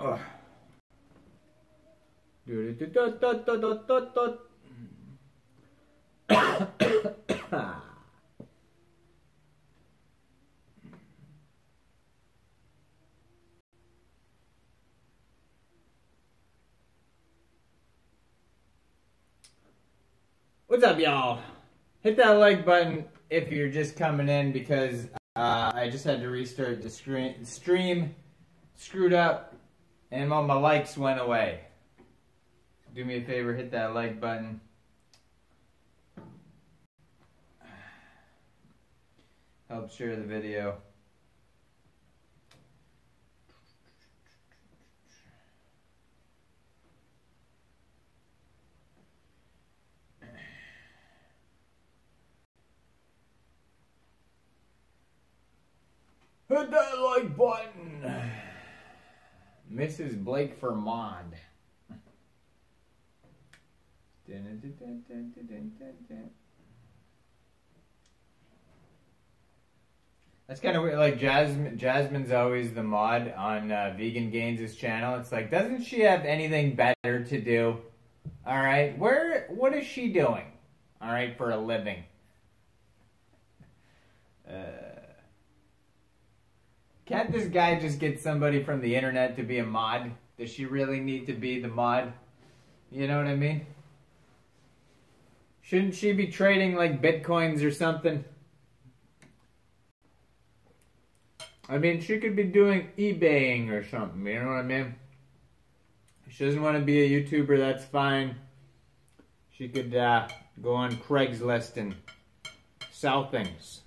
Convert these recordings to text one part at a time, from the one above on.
Ugh. What's up, y'all? Hit that like button if you're just coming in, because I just had to restart the stream, screwed up, and all my likes went away. Do me a favor, hit that like button. Help share the video. Hit that like button. Mrs. Blake for mod. That's kind of weird. Like Jasmine's always the mod on Vegan Gains' channel. It's like, doesn't she have anything better to do? All right, what is she doing? All right, for a living. Can't this guy just get somebody from the internet to be a mod? Does she really need to be the mod? You know what I mean? Shouldn't she be trading like bitcoins or something? I mean, she could be doing eBaying or something, you know what I mean? If she doesn't want to be a YouTuber, that's fine. She could go on Craigslist and sell things.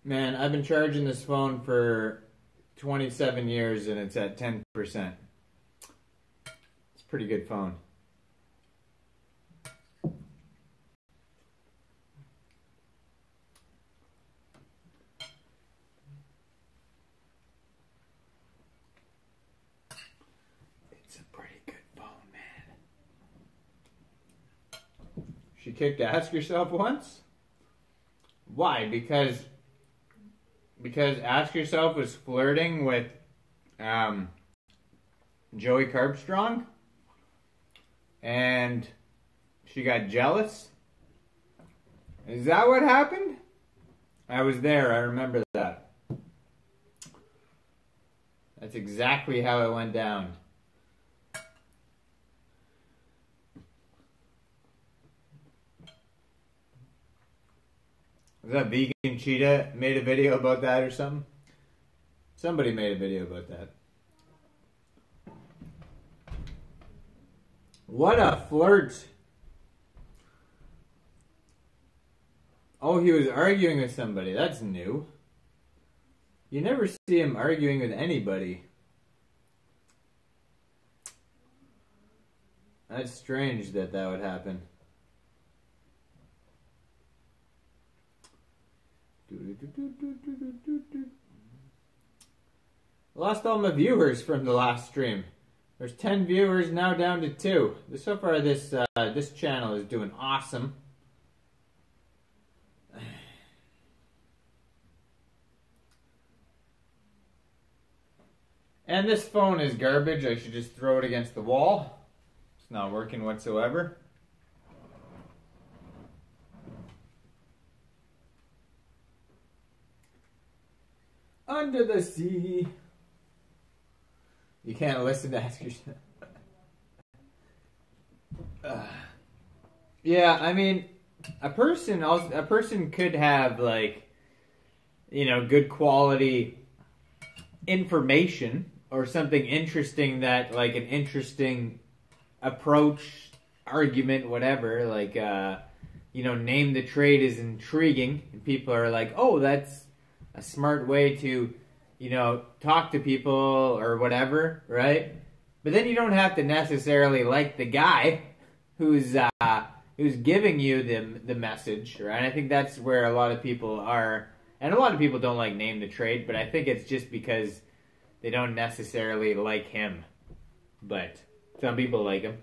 Man, I've been charging this phone for 27 years and it's at 10%. It's a pretty good phone. It's a pretty good phone, man. She kicked Ask Yourself once? Why? Because Ask Yourself was flirting with Joey Carbstrong, and she got jealous. Is that what happened? I was there. I remember that. That's exactly how it went down. Was that Vegan Cheetah made a video about that or something? Somebody made a video about that. What a flirt. Oh, he was arguing with somebody. That's new. You never see him arguing with anybody. That's strange that would happen. Lost all my viewers from the last stream. There's 10 viewers, now down to 2. So far this channel is doing awesome. And this phone is garbage. I should just throw it against the wall. It's not working whatsoever. Under the sea. You can't listen to Ask Yourself. Yeah, I mean, a person could have, like, you know, good quality information or something interesting, that, like, an interesting approach, argument, whatever, like, you know, name the trade is intriguing, and people are like, oh, that's a smart way to, you know, talk to people or whatever, right? But then you don't have to necessarily like the guy who's giving you the message, right? I think that's where a lot of people are, and a lot of people don't like Name the Trade, but I think it's just because they don't necessarily like him. But some people like him.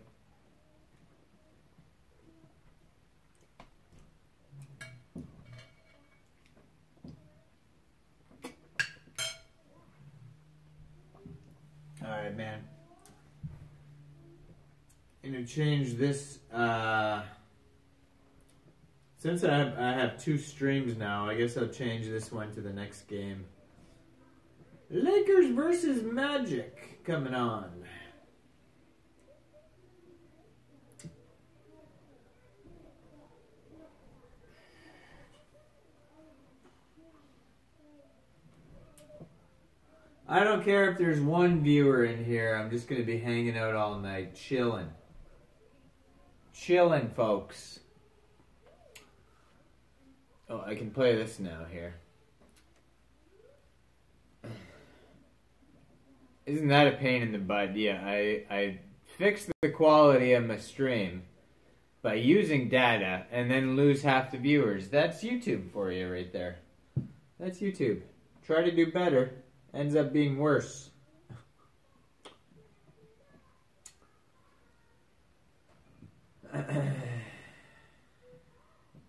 gonna change this. Since I have 2 streams now, I guess I'll change this one to the next game. Lakers versus Magic coming on. I don't care if there's 1 viewer in here. I'm just going to be hanging out all night, chilling. Chilling, folks. Oh, I can play this now here. Isn't that a pain in the butt? Yeah, I fixed the quality of my stream by using data and then lose half the viewers. That's YouTube for you right there. That's YouTube. Try to do better. Ends up being worse.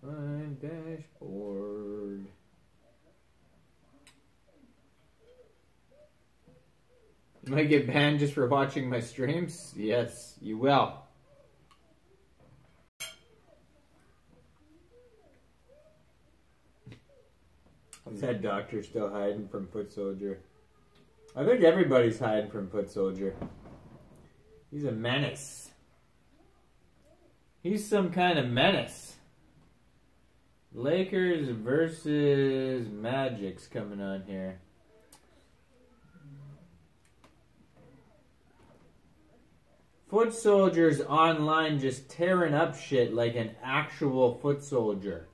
My dashboard. You might get banned just for watching my streams? Yes, you will. Is that doctor still hiding from Foot Soldier? I think everybody's hiding from Foot Soldier. He's a menace. He's some kind of menace. Lakers versus Magic's coming on here. Foot Soldier's online just tearing up shit like an actual Foot Soldier.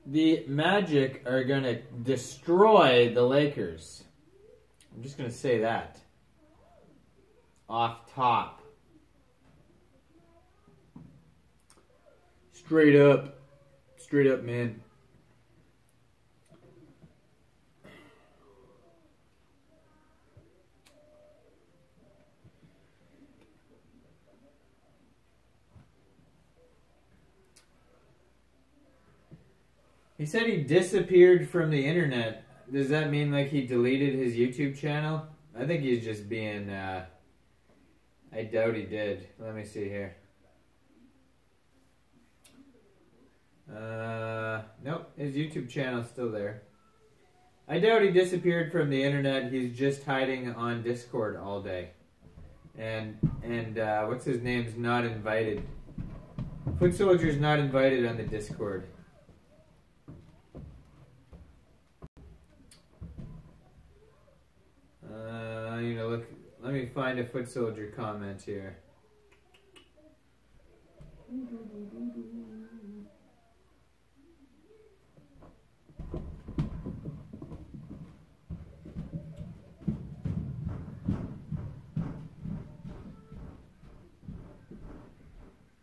The Magic are going to destroy the Lakers. I'm just going to say that. Off top. Straight up. Straight up, man. He said he disappeared from the internet. Does that mean like he deleted his YouTube channel? I think he's just being, I doubt he did. Let me see here. Nope, his YouTube channel's still there. I doubt he disappeared from the internet. He's just hiding on Discord all day. And what's his name's not invited. Foot Soldier's not invited on the Discord. You know, look. Let me find a Foot Soldier comment here.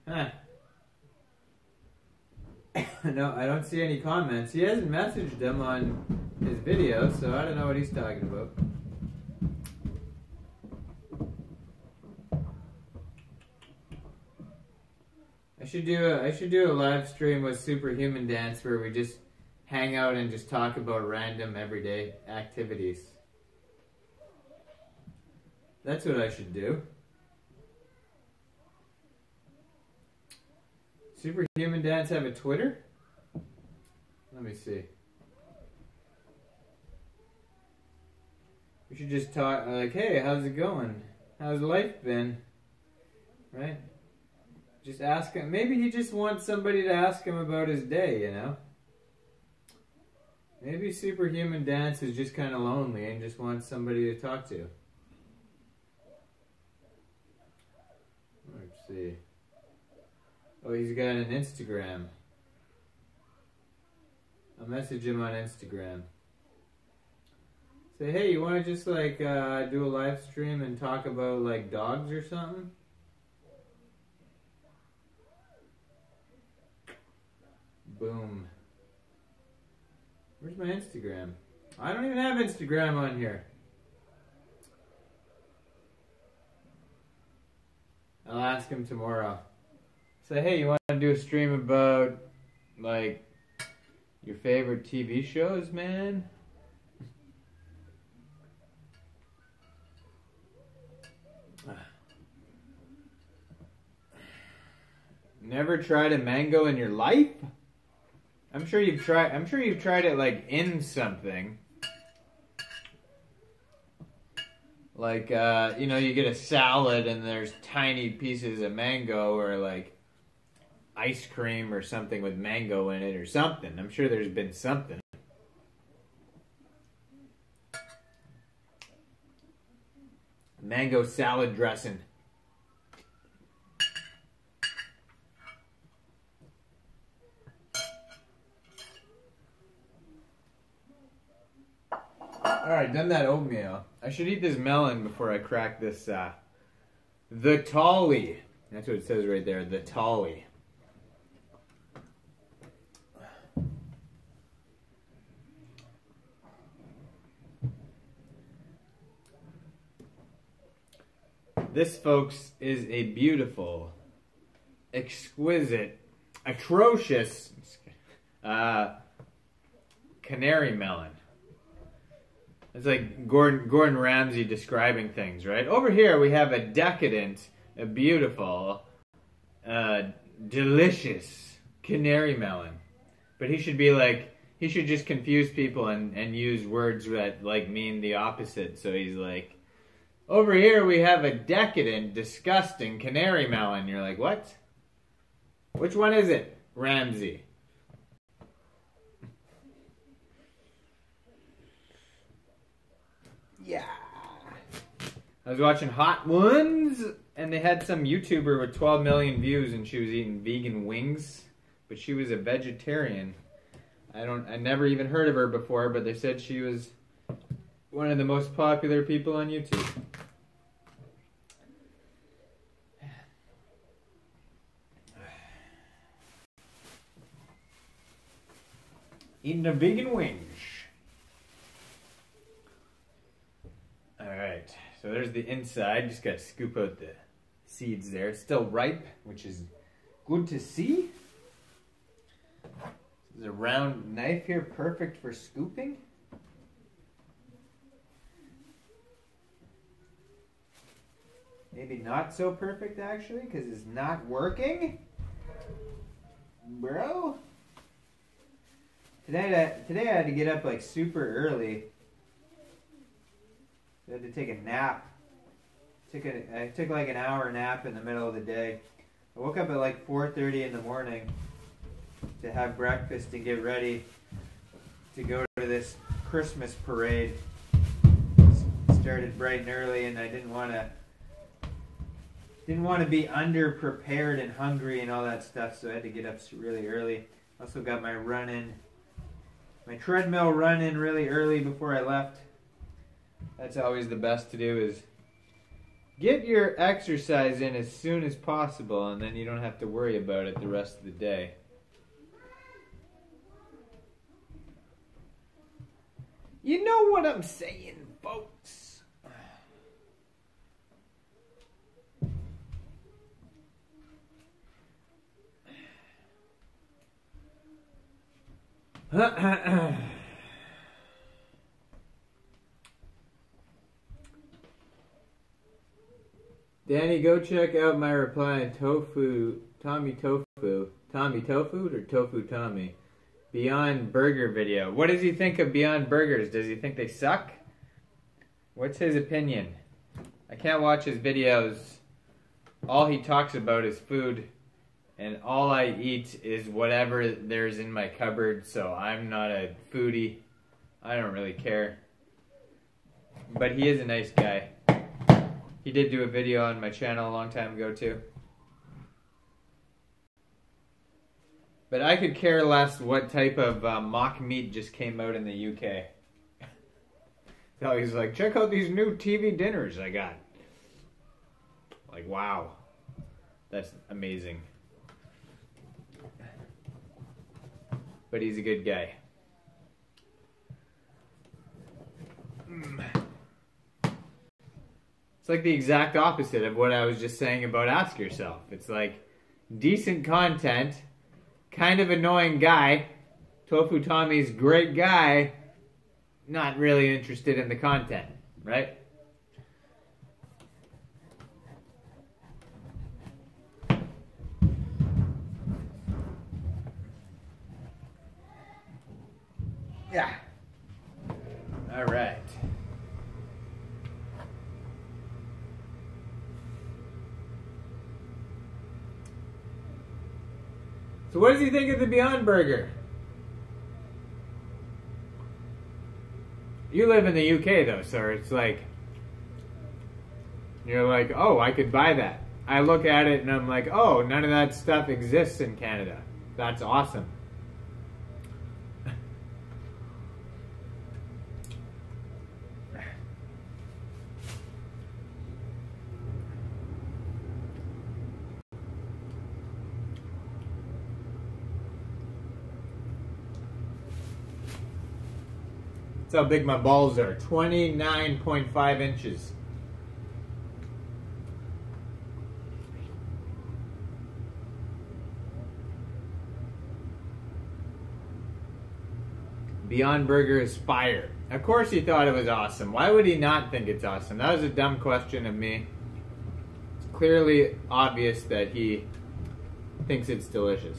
Huh. No, I don't see any comments. He hasn't messaged them on his video, so I don't know what he's talking about. I should do a live stream with Superhuman Dance where we just hang out and just talk about random everyday activities. That's what I should do. Superhuman Dance have a Twitter? Let me see. We should just talk like, hey, how's it going? How's life been? Right? Just ask him. Maybe he just wants somebody to ask him about his day, you know? Maybe Superhuman Dance is just kind of lonely and just wants somebody to talk to. Let's see. Oh, he's got an Instagram. I'll message him on Instagram. Say, hey, you want to just like do a live stream and talk about like dogs or something? Boom. Where's my Instagram? I don't even have Instagram on here. I'll ask him tomorrow. Say, hey, you want to do a stream about, like, Your favorite TV shows, man? Never tried a mango in your life? I'm sure you've tried it like in something. Like you know, you get a salad and there's tiny pieces of mango, or like ice cream or something with mango in it or something. I'm sure there's been something. Mango salad dressing. Alright, done that oatmeal. I should eat this melon before I crack this, the Tolly. That's what it says right there, the Tolly. This, folks, is a beautiful, exquisite, atrocious canary melon. It's like Gordon Ramsay describing things, right? Over here we have a decadent, a beautiful, delicious canary melon. But he should be like, he should just confuse people and use words that like mean the opposite. So he's like, over here we have a decadent, disgusting canary melon. You're like, what? Which one is it, Ramsay? Yeah. I was watching Hot Ones, and they had some YouTuber with 12 million views, and she was eating vegan wings, but she was a vegetarian. I never even heard of her before, but they said she was one of the most popular people on YouTube. Eating a vegan wings. Alright, so there's the inside. Just got to scoop out the seeds there. It's still ripe, which is good to see. There's a round knife here, perfect for scooping. Maybe not so perfect, actually, because it's not working. Bro. Today I had to get up like super early. I had to take a nap. I took like an hour nap in the middle of the day. I woke up at like 4:30 in the morning to have breakfast and get ready to go to this Christmas parade. Started bright and early, and I didn't want to be under-prepared and hungry and all that stuff, so I had to get up really early. Also got my treadmill run in really early before I left. That's always the best to do, is get your exercise in as soon as possible, and then you don't have to worry about it the rest of the day. You know what I'm saying, folks? Danny, go check out my reply on Tommy Tofu or Tofu Tommy, Beyond Burger video. What does he think of Beyond Burgers? Does he think they suck? What's his opinion? I can't watch his videos. All he talks about is food, and all I eat is whatever there's in my cupboard, so I'm not a foodie. I don't really care. But he is a nice guy. He did do a video on my channel a long time ago, too. But I could care less what type of mock meat just came out in the UK. So he's like, check out these new TV dinners I got. Like, wow. That's amazing. But he's a good guy. It's like the exact opposite of what I was just saying about Ask Yourself. It's like decent content, kind of annoying guy, Tofu Tommy's great guy, not really interested in the content, right? Yeah. All right. So what does he think of the Beyond Burger? You live in the UK though, sir. It's like, you're like, oh, I could buy that. I look at it and I'm like, oh, none of that stuff exists in Canada. That's awesome. That's how big my balls are. 29.5 inches. Beyond Burger is fire. Of course he thought it was awesome. Why would he not think it's awesome? That was a dumb question of me. It's clearly obvious that he thinks it's delicious.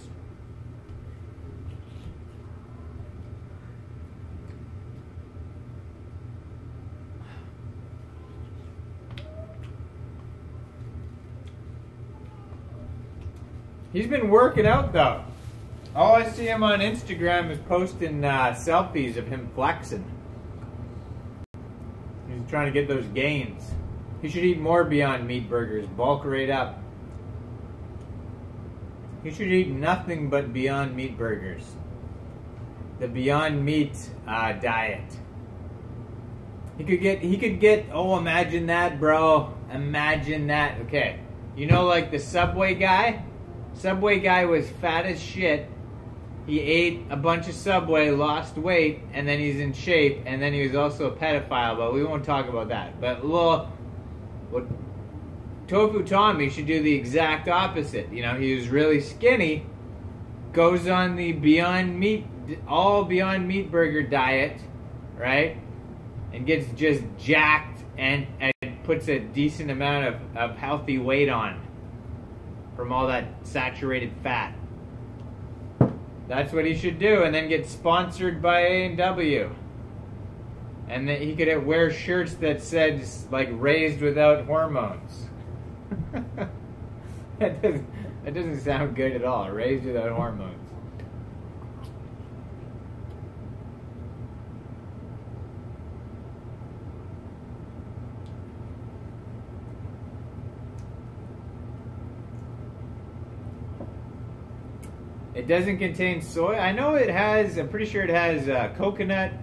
He's been working out though. All I see him on Instagram is posting selfies of him flexing. He's trying to get those gains. He should eat more Beyond Meat burgers. Bulk right up. He should eat nothing but Beyond Meat burgers. The Beyond Meat diet. He could get. Oh, imagine that, bro. Imagine that. Okay, you know, like the Subway guy. Subway guy was fat as shit. He ate a bunch of Subway, lost weight, and then he's in shape, and then he was also a pedophile, but we won't talk about that. But Tofu Tommy should do the exact opposite. You know, he was really skinny, goes on the Beyond Meat, all Beyond Meat burger diet, right? And gets just jacked and puts a decent amount of healthy weight on from all that saturated fat. That's what he should do, and then get sponsored by A&W. And then he could wear shirts that said, like, raised without hormones. That doesn't sound good at all. Raised without hormones. It doesn't contain soy. I know it has, I'm pretty sure it has coconut.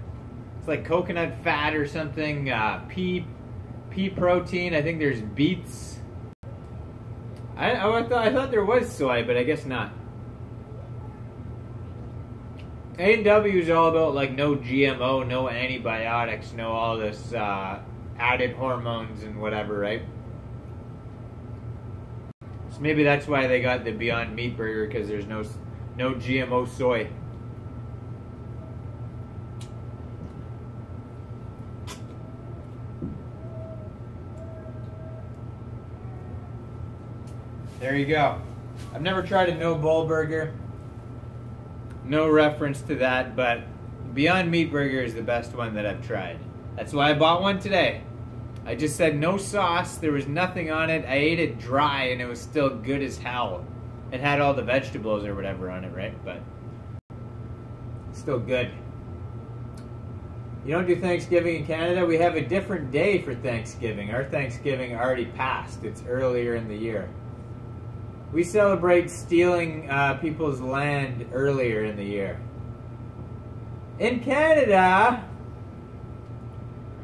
It's like coconut fat or something. Pea protein. I think there's beets. I thought there was soy, but I guess not. A&W is all about like no GMO, no antibiotics, no all this added hormones and whatever, right? So maybe that's why they got the Beyond Meat burger, because there's no GMO soy. There you go. I've never tried a no bowl burger. No reference to that, but Beyond Meat burger is the best one that I've tried. That's why I bought one today. I just said no sauce. There was nothing on it. I ate it dry and it was still good as hell. It had all the vegetables or whatever on it, right? But still good. You don't do Thanksgiving in Canada? We have a different day for Thanksgiving. Our Thanksgiving already passed. It's earlier in the year. We celebrate stealing people's land earlier in the year. In Canada,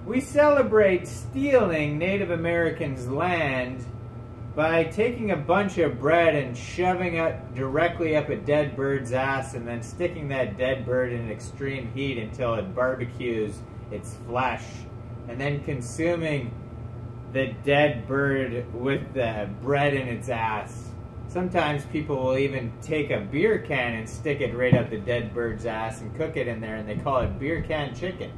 we celebrate stealing Native Americans' land by taking a bunch of bread and shoving it directly up a dead bird's ass and then sticking that dead bird in extreme heat until it barbecues its flesh, and then consuming the dead bird with the bread in its ass. Sometimes people will even take a beer can and stick it right up the dead bird's ass and cook it in there, and they call it beer can chicken.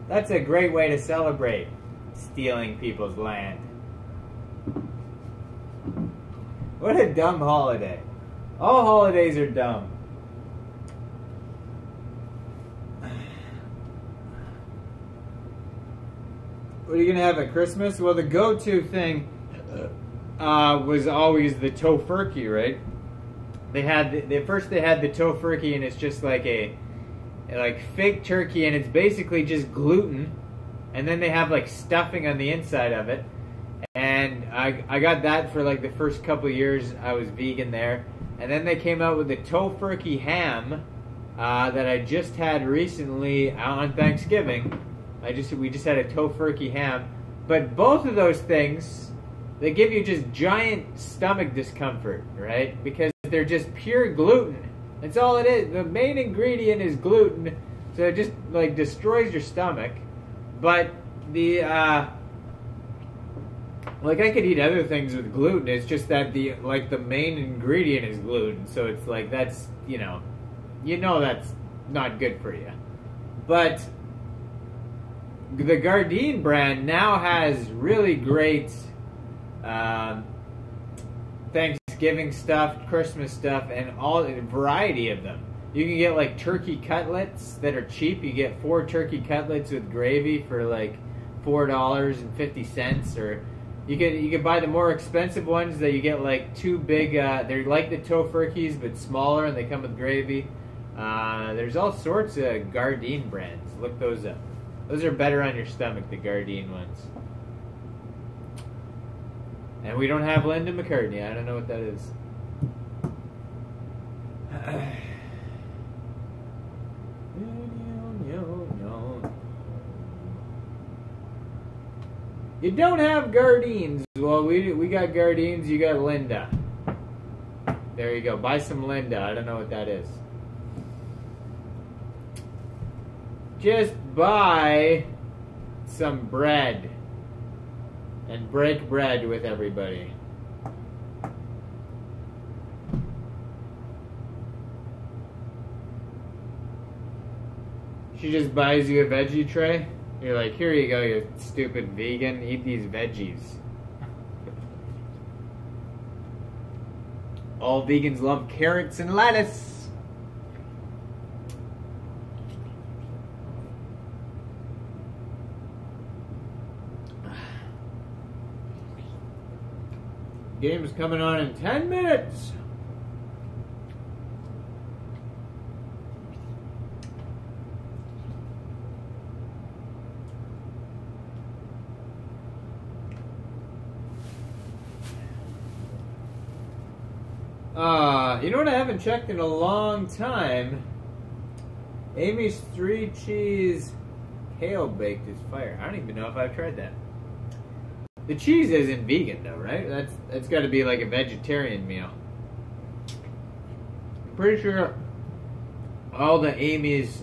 That's a great way to celebrate stealing people's land. What a dumb holiday. All holidays are dumb. What are you gonna have at Christmas? Well, the go-to thing was always the tofurkey, right? They had first they had the tofurkey, and it's just like a fake turkey, and it's basically just gluten, and then they have like stuffing on the inside of it. And I got that for like the first couple of years I was vegan there, and then they came out with the tofurkey ham that I just had recently on Thanksgiving. We just had a tofurkey ham, but both of those things, they give you just giant stomach discomfort, right? Because they're just pure gluten. That's all it is. The main ingredient is gluten, so it just like destroys your stomach. But the like I could eat other things with gluten. It's just that the main ingredient is gluten, so it's like that's you know that's not good for you. But the Gardein brand now has really great Thanksgiving stuff, Christmas stuff, and a variety of them. You can get like turkey cutlets that are cheap. You get 4 turkey cutlets with gravy for like $4.50, or you could buy the more expensive ones that you get like 2 big. They're like the tofurkeys but smaller, and they come with gravy. There's all sorts of Gardein brands. Look those up. Those are better on your stomach, the Gardein ones. And we don't have Linda McCartney. I don't know what that is. You don't have Gardeins. Well, we got Gardeins. You got Linda. There you go. Buy some Linda. I don't know what that is. Just buy some bread and break bread with everybody. She just buys you a veggie tray. You're like, here you go, you stupid vegan. Eat these veggies. All vegans love carrots and lettuce. Game's coming on in 10 minutes. You know what I haven't checked in a long time? Amy's 3 cheese kale baked is fire. I don't even know if I've tried that. The cheese isn't vegan though, right? That's got to be like a vegetarian meal. I'm pretty sure all the Amy's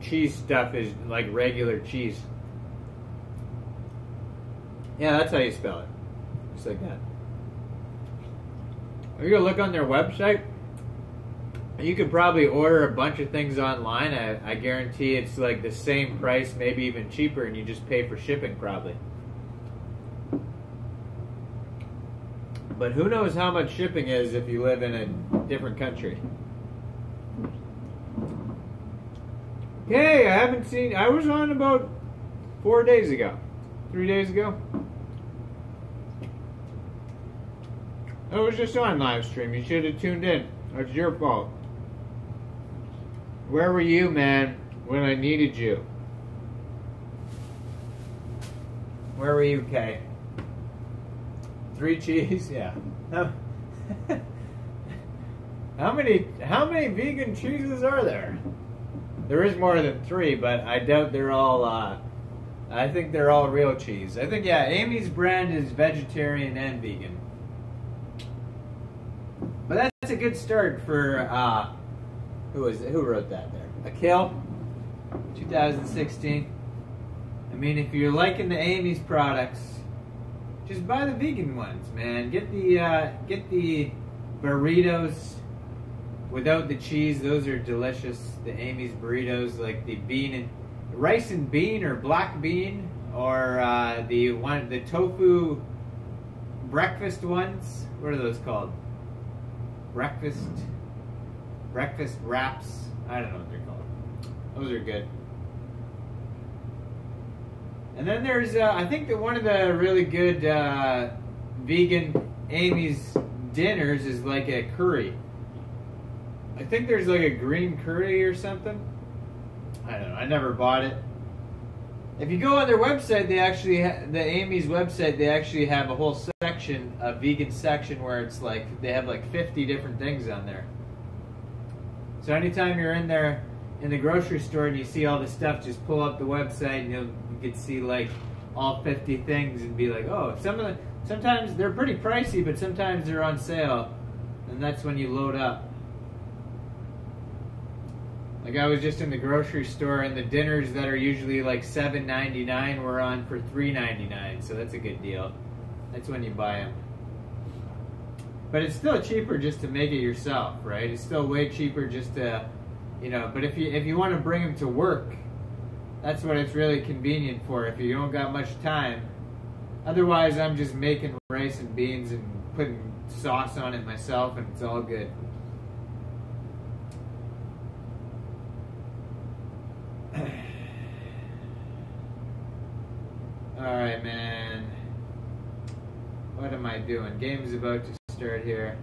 cheese stuff is like regular cheese. Yeah, that's how you spell it. Just like that. Are you gonna look on their website? You could probably order a bunch of things online. I guarantee it's like the same price, maybe even cheaper, and you just pay for shipping probably. But who knows how much shipping is if you live in a different country. Hey, I was on about 4 days ago. 3 days ago. I was just on live stream. You should have tuned in. That's your fault. Where were you, man, when I needed you? Where were you, Kay? 3 cheese? Yeah. How many vegan cheeses are there? There is more than 3, but I doubt they're all, I think they're all real cheese. I think, yeah, Amy's brand is vegetarian and vegan. But that's a good start for, who wrote that there? Akil, 2016. I mean, if you're liking the Amy's products, just buy the vegan ones, man. Get the burritos without the cheese. Those are delicious. The Amy's burritos, like the rice and bean or black bean, or the tofu breakfast ones. What are those called? Breakfast wraps. I don't know what they're called. Those are good. And then there's, I think that one of the really good vegan Amy's dinners is like a curry. I think there's like a green curry or something. I don't know. I never bought it. If you go on their website, they actually the Amy's website, they actually have a whole section, a vegan section, where it's like they have like 50 different things on there. So anytime you're in there in the grocery store and you see all this stuff, just pull up the website and you can see like all 50 things and be like, oh, sometimes they're pretty pricey, but sometimes they're on sale, and that's when you load up. Like I was just in the grocery store, and the dinners that are usually like $7.99 were on for $3.99, so that's a good deal. That's when you buy them. But it's still cheaper just to make it yourself, right? It's still way cheaper just to, but if you want to bring them to work, that's what it's really convenient for if you don't got much time. Otherwise, I'm just making rice and beans and putting sauce on it myself, and it's all good. Alright, man. What am I doing? Game's about to start here.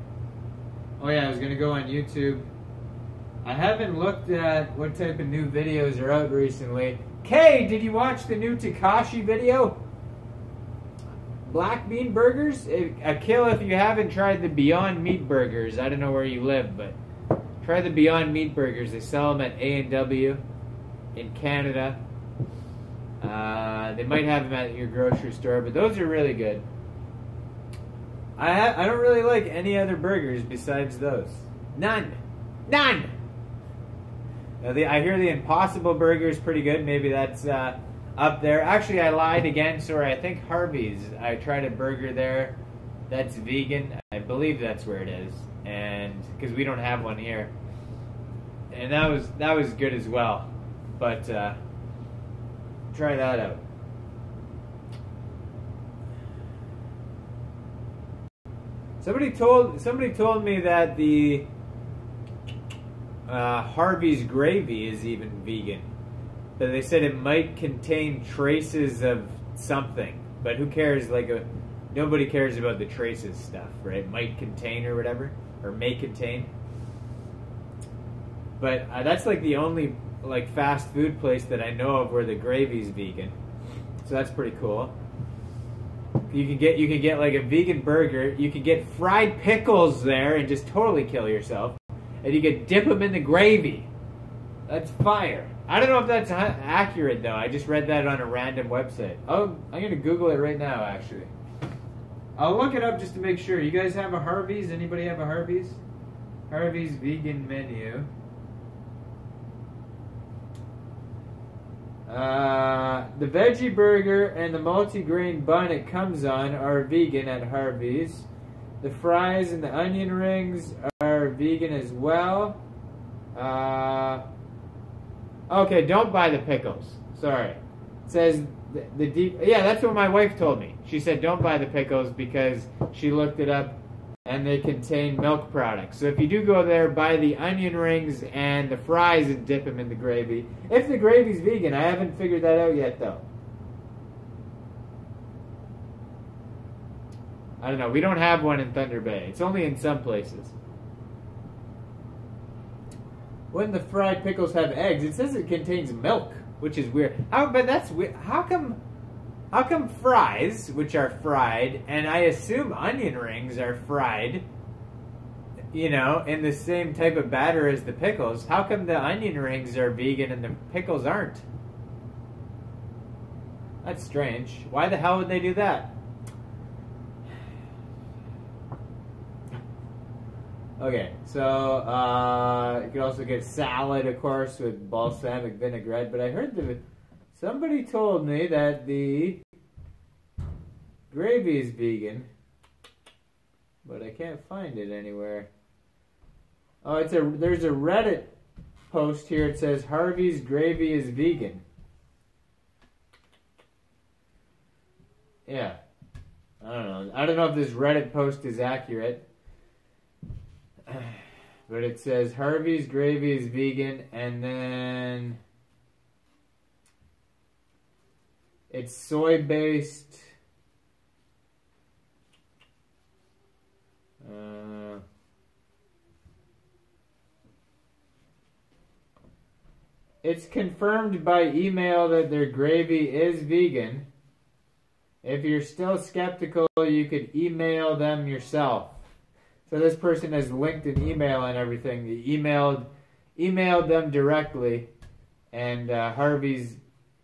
Oh yeah, I was going to go on YouTube. I haven't looked at what type of new videos are out recently. Kay, did you watch the new Takashi video? Black bean burgers? A kill if you haven't tried the Beyond Meat burgers. I don't know where you live, but try the Beyond Meat burgers. They sell them at A&W in Canada. They might have them at your grocery store, but those are really good. I don't really like any other burgers besides those. None. I hear the Impossible Burger is pretty good. Maybe that's up there. Actually, I lied again. Sorry, I think Harvey's. I tried a burger there. That's vegan. I believe that's where it is, and because we don't have one here, and that was good as well. But try that out. Somebody told me that the Harvey's gravy is even vegan, but they said it might contain traces of something. But who cares? Nobody cares about the traces stuff, right? Might contain or whatever, or may contain. But that's like the only fast food place that I know of where the gravy's vegan, so that's pretty cool. You can get like a vegan burger. You can get fried pickles there and just totally kill yourself, and you can dip them in the gravy. That's fire. I don't know if that's accurate though. I just read that on a random website. Oh, I'm gonna Google it right now. Actually, I'll look it up just to make sure. You guys have a Harvey's? Anybody have a Harvey's? Harvey's vegan menu. The veggie burger and the multi-grain bun it comes on are vegan at Harvey's. The fries and the onion rings are vegan as well. Okay, don't buy the pickles. Sorry. It says the deep... Yeah, that's what my wife told me. She said don't buy the pickles because she looked it up and they contain milk products. So if you do go there, buy the onion rings and the fries and dip them in the gravy. If the gravy's vegan, I haven't figured that out yet though. I don't know. We don't have one in Thunder Bay. It's only in some places. Wouldn't the fried pickles have eggs? It says it contains milk, which is weird. But that's weird. How come fries, which are fried, and I assume onion rings are fried, in the same type of batter as the pickles, how come the onion rings are vegan and the pickles aren't? That's strange. Why the hell would they do that? Okay, so you can also get salad, of course, with balsamic vinaigrette, but I heard somebody told me that the gravy is vegan. but I can't find it anywhere. Oh, there's a Reddit post here. It says Harvey's gravy is vegan. Yeah. I don't know. I don't know if this Reddit post is accurate. But it says Harvey's gravy is vegan, and then it's soy-based. It's confirmed by email that their gravy is vegan. If you're still skeptical, you could email them yourself. So this person has linked an email and everything. They emailed them directly, and Harvey's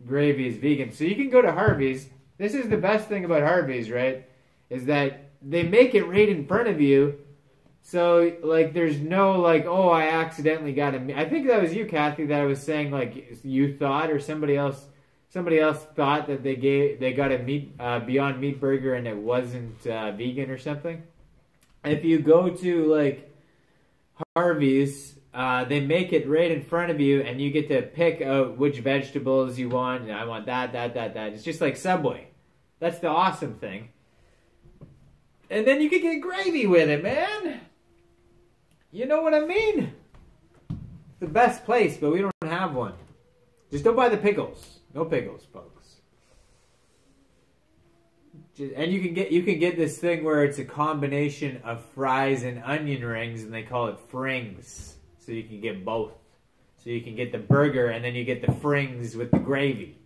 gravy is vegan. So you can go to Harvey's. This is the best thing about Harvey's, right? Is that they make it right in front of you. So, like, there's no, like, oh, I accidentally got a meat. I think that was you, Kathy, that I was saying, like, you thought, or somebody else thought that they got a Beyond Meat burger and it wasn't vegan or something. If you go to, like, Harvey's, they make it right in front of you, and you get to pick out which vegetables you want. And I want that. It's just like Subway. That's the awesome thing. And then you can get gravy with it, man. You know what I mean? It's the best place, but we don't have one. Just don't buy the pickles. No pickles, folks. And you can get this thing where it's a combination of fries and onion rings, and they call it frings. So you can get both. So you can get the burger, and then you get the frings with the gravy.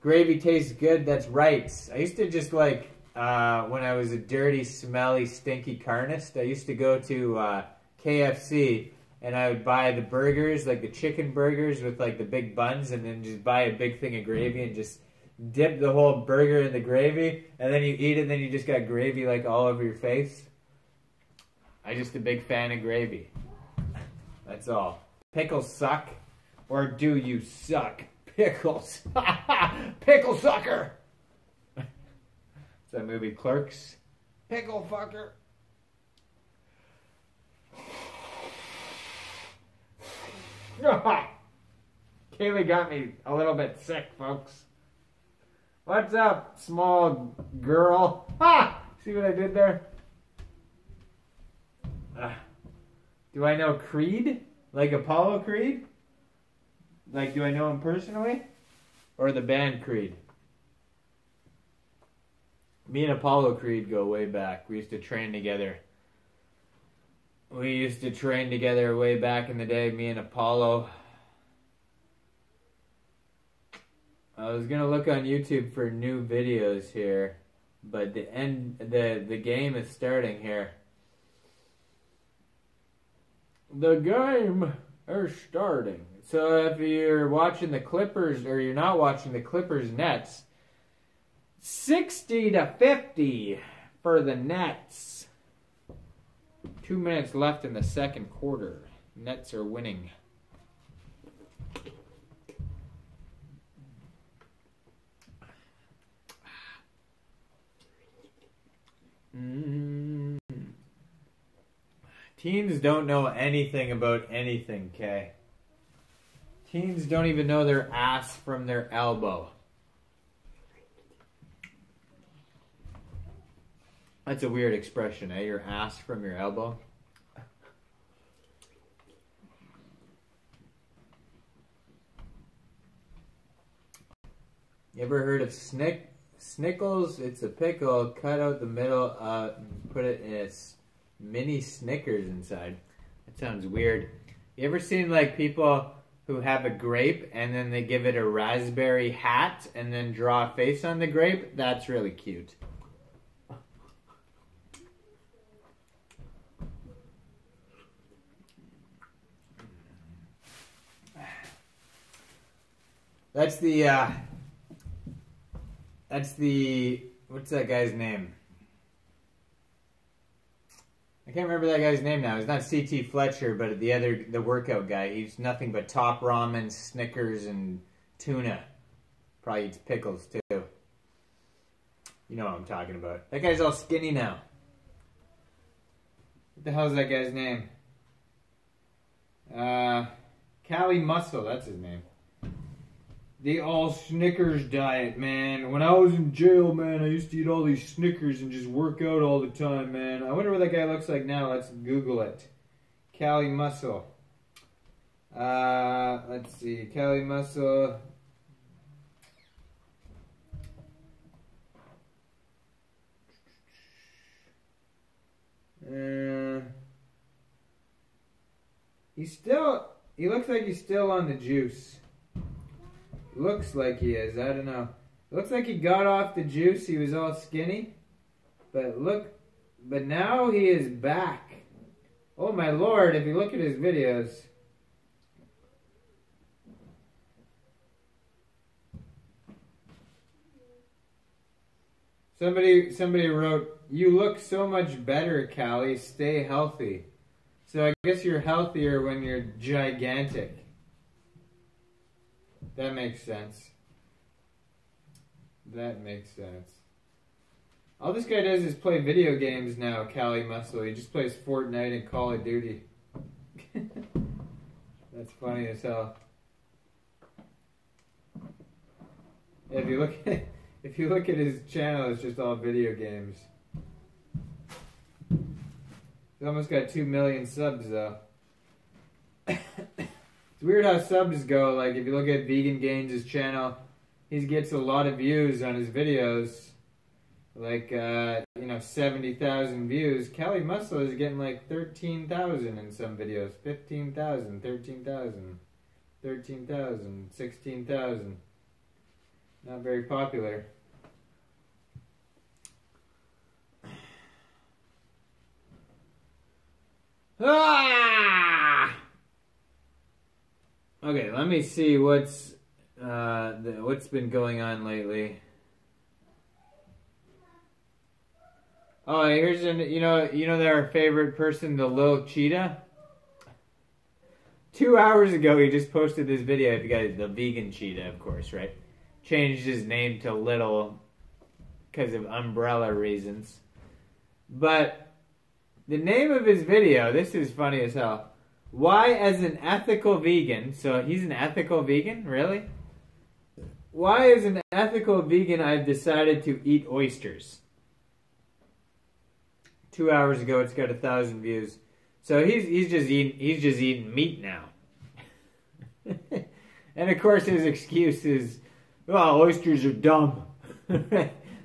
Gravy tastes good, that's right. I used to just like... when I was a dirty, smelly, stinky carnist, I used to go to KFC, and I would buy the burgers, like the chicken burgers with like the big buns, and then just buy a big thing of gravy and just dip the whole burger in the gravy, and then you eat it, and then you just got gravy like all over your face. I'm just a big fan of gravy. That's all. Pickles suck, or do you suck? Pickles. Pickle sucker! That movie Clerks. Pickle fucker. Kaylee got me a little bit sick, folks. What's up, small girl? Ha! See what I did there? Do I know Creed? Like Apollo Creed? Like, do I know him personally? Or the band Creed? Me and Apollo Creed go way back. We used to train together. We used to train together way back in the day, me and Apollo. I was gonna look on YouTube for new videos here, but the game is starting here. The game is starting. So if you're watching the Clippers, or you're not watching the Clippers Nets, 60-50 for the Nets. 2 minutes left in the second quarter. Nets are winning. Teens don't know anything about anything, Kay. Teens don't even know their ass from their elbow. That's a weird expression, eh? Your ass from your elbow. You ever heard of Snickles? It's a pickle, cut out the middle, put it in a mini Snickers inside. That sounds weird. You ever seen like people who have a grape and then they give it a raspberry hat and then draw a face on the grape? That's really cute. That's the, what's that guy's name? I can't remember that guy's name now. It's not C.T. Fletcher, but the workout guy. He's nothing but Top Ramen, Snickers, and tuna. Probably eats pickles, too. You know what I'm talking about. That guy's all skinny now. What the hell is that guy's name? Cali Muscle, that's his name. The all Snickers diet, man. When I was in jail, man, I used to eat all these Snickers and just work out all the time, man. I wonder what that guy looks like now. Let's Google it. Cali Muscle. Let's see. Cali Muscle. He looks like he's still on the juice. Looks like he is. I don't know. Looks like he got off the juice. He was all skinny. But now he is back. Oh my lord, if you look at his videos. Somebody wrote, "You look so much better, Callie. Stay healthy." So I guess you're healthier when you're gigantic. That makes sense. That makes sense. All this guy does is play video games now, Cali Muscle. He just plays Fortnite and Call of Duty. That's funny as hell. If you look at his channel, it's just all video games. He's almost got 2 million subs though. It's weird how subs go. Like if you look at Vegan Gains' channel, he gets a lot of views on his videos. Like 70,000 views. Cali Muscle is getting like 13,000 in some videos. 15,000, 13,000, 13,000, 16,000. Not very popular. Ah! Okay, let me see what's been going on lately. Oh, here's you know their favorite person, the little cheetah. 2 hours ago, he just posted this video. If you guys, the vegan cheetah, of course, right? Changed his name to Little because of umbrella reasons. But the name of his video, this is funny as hell. Why, as an ethical vegan, so he's an ethical vegan, really? Why, as an ethical vegan, I've decided to eat oysters. 2 hours ago, it's got 1,000 views. So he's just eating meat now. And of course, his excuse is, "Well, oysters are dumb."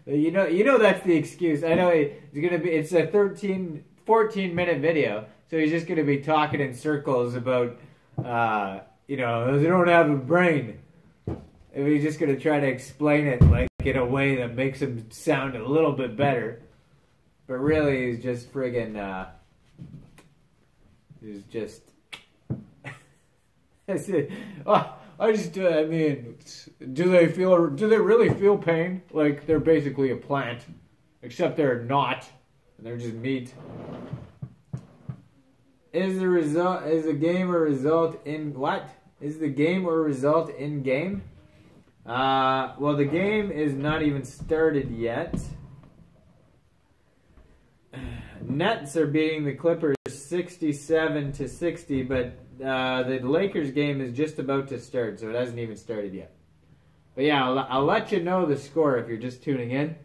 you know that's the excuse. I know it's a 14-minute video, so he's just gonna be talking in circles about, they don't have a brain. And he's just gonna try to explain it like in a way that makes him sound a little bit better. But really, he's just friggin', he's just, that's it. Oh, I mean, do they really feel pain? Like they're basically a plant, except they're not, and they're just meat. Is the game or result in what? Is the game or result in game? Well, the game is not even started yet. Nets are beating the Clippers 67-60, but the Lakers game is just about to start, so it hasn't even started yet. But yeah, I'll let you know the score if you're just tuning in.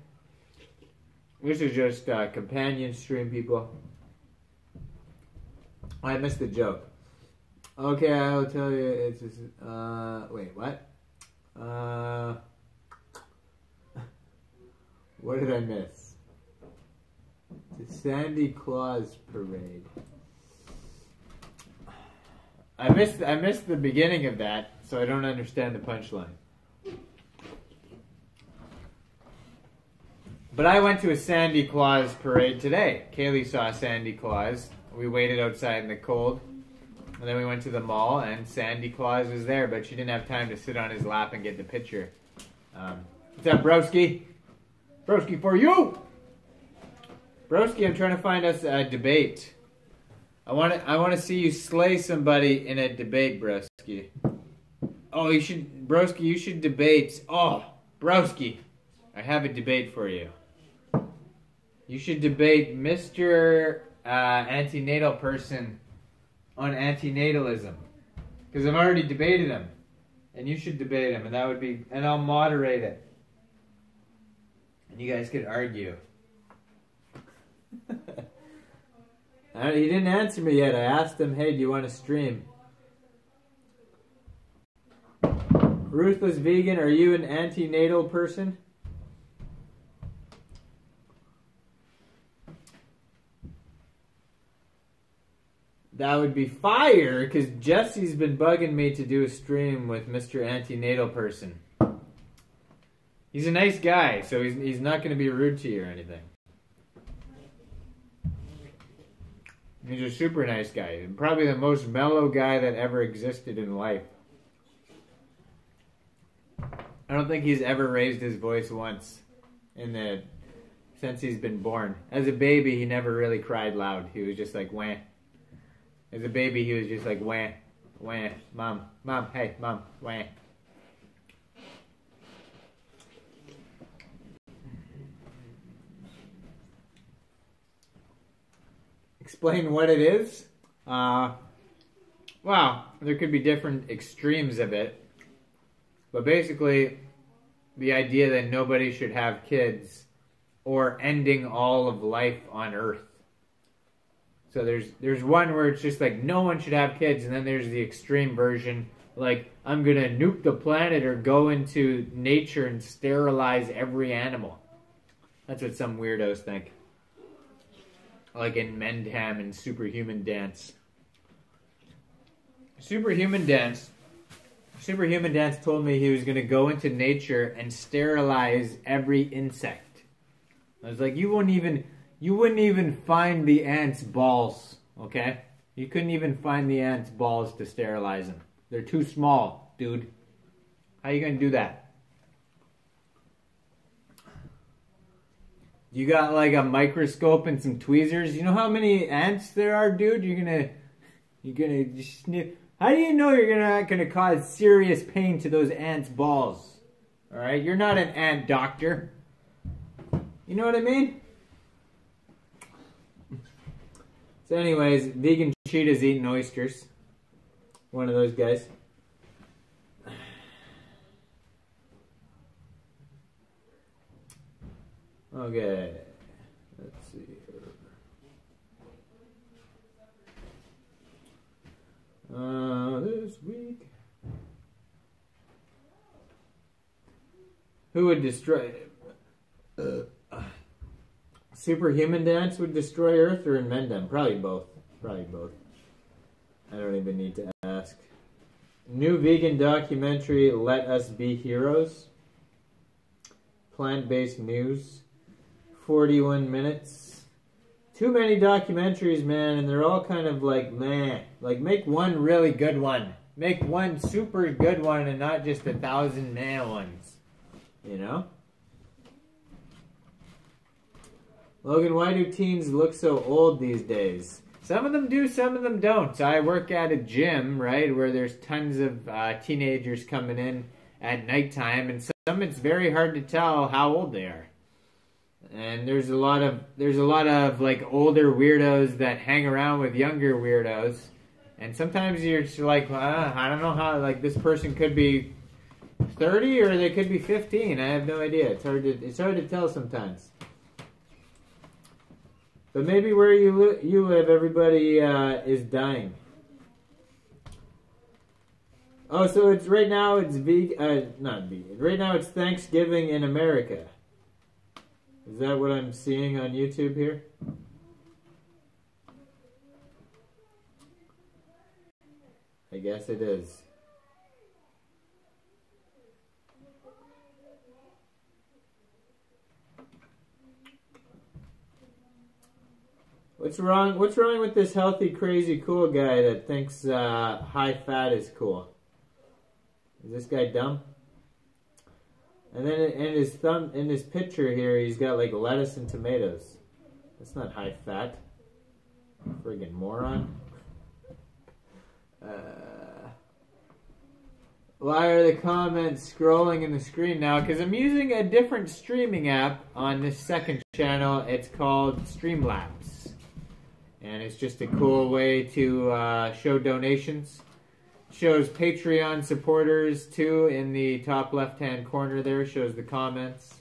This is just a companion stream, people. I missed the joke. Okay, I'll tell you. It's just, wait, what? What did I miss? The Sandy Claus parade. I missed the beginning of that, so I don't understand the punchline. But I went to a Sandy Claus parade today. Kaylee saw Sandy Claus. We waited outside in the cold. And then we went to the mall, and Sandy Claus was there, but she didn't have time to sit on his lap and get the picture. What's up, broski? Broski for you! Broski, I'm trying to find us a debate. I want to see you slay somebody in a debate, broski. Oh, broski, you should debate. Oh, broski, I have a debate for you. You should debate Mr. antenatal person on antenatalism. Because I've already debated him. And you should debate him, and that would be, and I'll moderate it. And you guys could argue. He didn't answer me yet. I asked him, hey, do you want to stream? Ruthless Vegan, are you an antenatal person? That would be fire, because Jesse's been bugging me to do a stream with Mr. Antenatal Person. He's a nice guy, so he's not going to be rude to you or anything. He's a super nice guy. Probably the most mellow guy that ever existed in life. I don't think he's ever raised his voice once since he's been born. As a baby, he never really cried loud. He was just like, wah. As a baby, he was just like, wah, wah, mom, hey, mom, wah. Explain what it is? Wow, there could be different extremes of it. But basically, the idea that nobody should have kids or ending all of life on Earth. So there's one where it's just like no one should have kids, and then there's the extreme version, like I'm gonna nuke the planet or go into nature and sterilize every animal. That's what some weirdos think. Like in Mendham and Superhuman Dance. Superhuman Dance told me he was gonna go into nature and sterilize every insect. I was like, you wouldn't even find the ants' balls, okay? You couldn't even find the ants' balls to sterilize them. They're too small, dude. How you gonna do that? You got like a microscope and some tweezers. You know how many ants there are, dude? You're gonna just sniff. How do you know you're not gonna cause serious pain to those ants' balls? All right, you're not an ant doctor. You know what I mean? So anyways, vegan cheetahs eating oysters. One of those guys. Okay. Let's see here. This week. Who would destroy Superhuman Dance would destroy Earth, or in Mendham? Probably both. Probably both. I don't even need to ask. New vegan documentary, Let Us Be Heroes. Plant-based news. 41 minutes. Too many documentaries, man, and they're all kind of like, meh. Like, make one really good one. Make one super good one and not just 1,000 meh ones. You know? Logan, why do teens look so old these days? Some of them do, some of them don't. I work at a gym, right, where there's tons of teenagers coming in at nighttime, and some it's very hard to tell how old they are. And there's a lot of like older weirdos that hang around with younger weirdos, and sometimes you're just like, I don't know how. Like, this person could be 30 or they could be 15. I have no idea. It's hard to tell sometimes. But maybe where you live, everybody is dying. Oh, so it's right now it's not vegan. Right now it's Thanksgiving in America. Is that what I'm seeing on YouTube here? I guess it is. What's wrong with this healthy, crazy, cool guy that thinks high fat is cool? Is this guy dumb? And then in his picture here, he's got like lettuce and tomatoes. That's not high fat. Friggin' moron. Why are the comments scrolling in the screen now? Because I'm using a different streaming app on this second channel. It's called Streamlabs. and it's just a cool way to show donations. Shows Patreon supporters too in the top left-hand corner there. Shows the comments.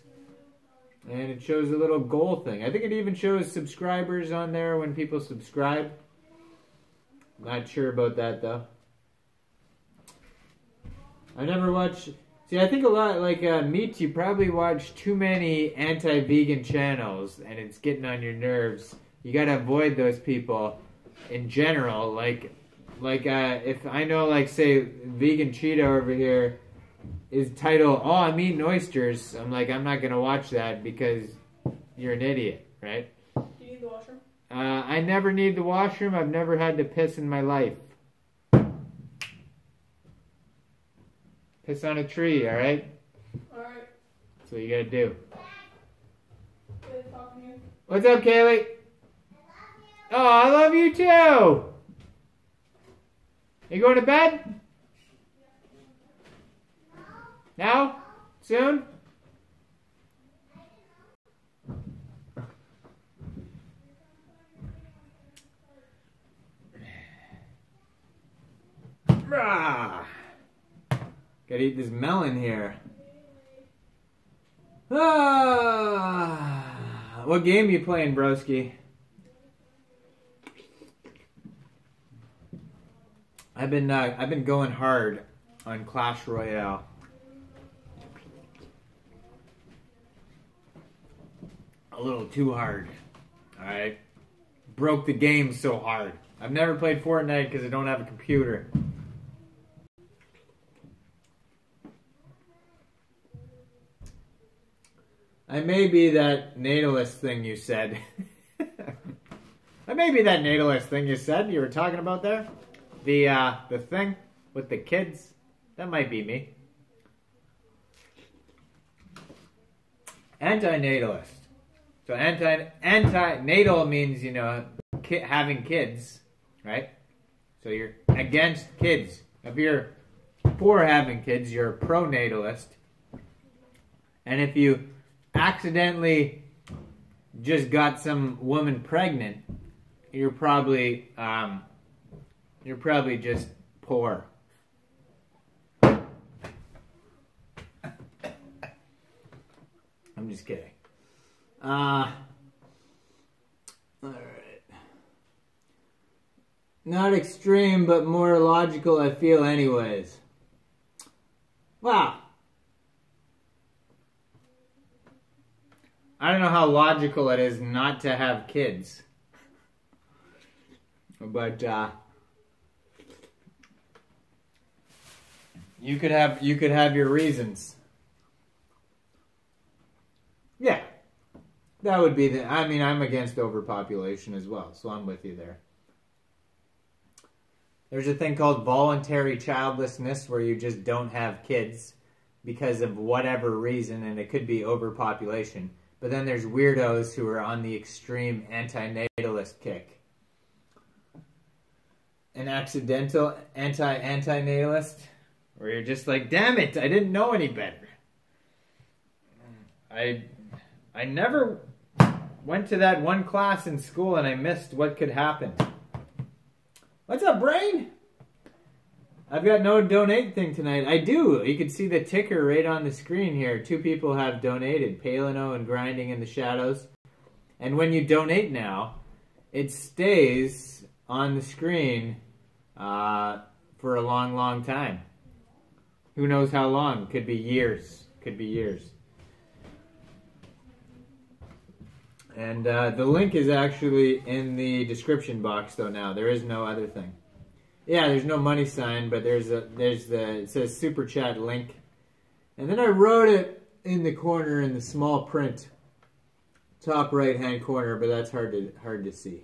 And it shows a little goal thing. I think it even shows subscribers on there when people subscribe. Not sure about that though. I never watched... See, I think a lot, like Meat, you probably watch too many anti-vegan channels and it's getting on your nerves. You gotta avoid those people in general. Like if I know, like, say, Vegan Cheetah over here is titled, "Oh, I'm eating oysters," I'm like, I'm not gonna watch that because you're an idiot, right? Do you need the washroom? I never need the washroom. I've never had to piss in my life. Piss on a tree, alright? Alright. That's what you gotta do. Good talking to you. What's up, Kaylee? Oh, I love you too! You going to bed? Now? Soon? Rah! Gotta eat this melon here. Ah! What game you playing, broski? I've been going hard on Clash Royale. A little too hard. Alright? Broke the game so hard. I've never played Fortnite because I don't have a computer. I may be that natalist thing you said. I may be that natalist thing you said you were talking about there. The thing with the kids. That might be me. Anti-natalist. So anti-natal means, you know, having kids, right? So you're against kids. If you're for having kids, you're a pro-natalist. And if you accidentally just got some woman pregnant, you're probably just poor. I'm just kidding. Alright. Not extreme, but more logical, I feel, anyways. Wow. I don't know how logical it is not to have kids. But, you could have your reasons. Yeah. That would be I mean, I'm against overpopulation as well, so I'm with you there. There's a thing called voluntary childlessness where you just don't have kids because of whatever reason, and it could be overpopulation. But then there's weirdos who are on the extreme anti-natalist kick. An accidental anti-natalist, where you're just like, damn it, I didn't know any better. I never went to that one class in school and I missed what could happen. What's up, Brain? I've got no donate thing tonight. I do. You can see the ticker right on the screen here. 2 people have donated. Palino and Grinding in the Shadows. And when you donate now, it stays on the screen for a long, long time. Who knows how long? Could be years. Could be years. And the link is actually in the description box, though. Now there is no other thing. Yeah, there's no money sign, but it says super chat link, and then I wrote it in the corner in the small print, top right hand corner, but that's hard to see.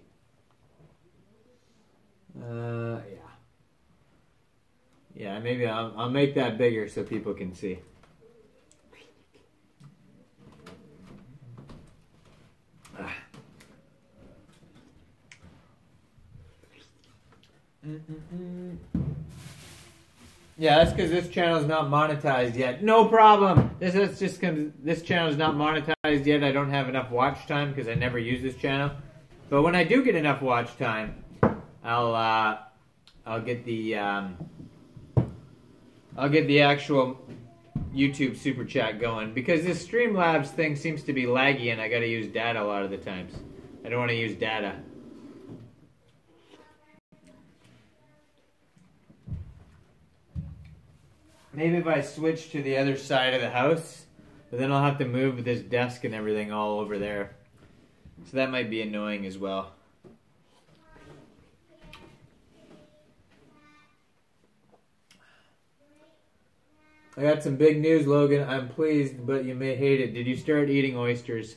Yeah, maybe I'll make that bigger so people can see. Yeah, that's because this channel is not monetized yet. No problem. That's just because this channel is not monetized yet. I don't have enough watch time because I never use this channel. But when I do get enough watch time, I'll get the actual YouTube super chat going, because this Streamlabs thing seems to be laggy and I gotta use data a lot of the times. I don't want to use data. Maybe if I switch to the other side of the house, but then I'll have to move this desk and everything all over there. So that might be annoying as well. I got some big news, Logan. I'm pleased, but you may hate it. Did you start eating oysters?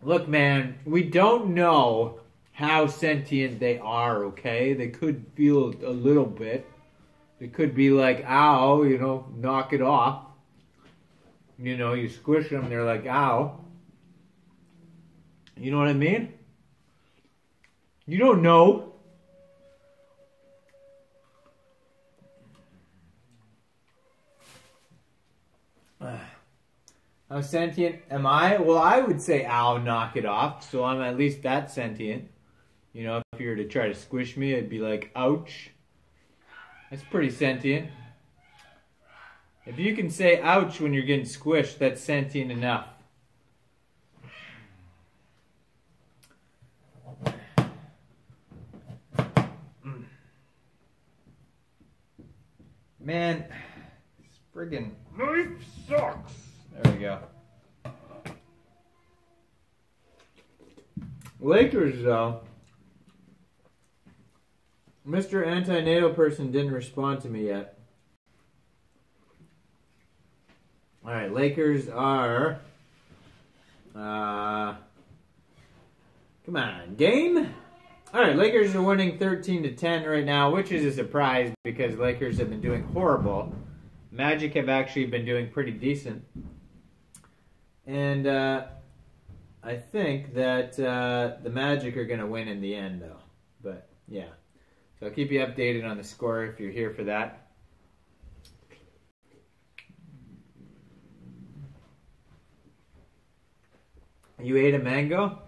Look, man, we don't know how sentient they are, okay? They could feel a little bit. They could be like, ow, you know, knock it off. You know, you squish them, they're like, ow. You know what I mean? You don't know. How sentient am I? Well, I would say, ow, knock it off. So I'm at least that sentient. You know, if you were to try to squish me, I'd be like, ouch. That's pretty sentient. If you can say ouch when you're getting squished, that's sentient enough. Man, this friggin' knife sucks. There we go. Lakers, though. Mr. Anti-NATO person didn't respond to me yet. Alright, Lakers are... come on, game? Alright, Lakers are winning 13-10 right now, which is a surprise because Lakers have been doing horrible. Magic have actually been doing pretty decent. And I think that the Magic are going to win in the end, though. But, yeah. So I'll keep you updated on the score if you're here for that. You ate a mango?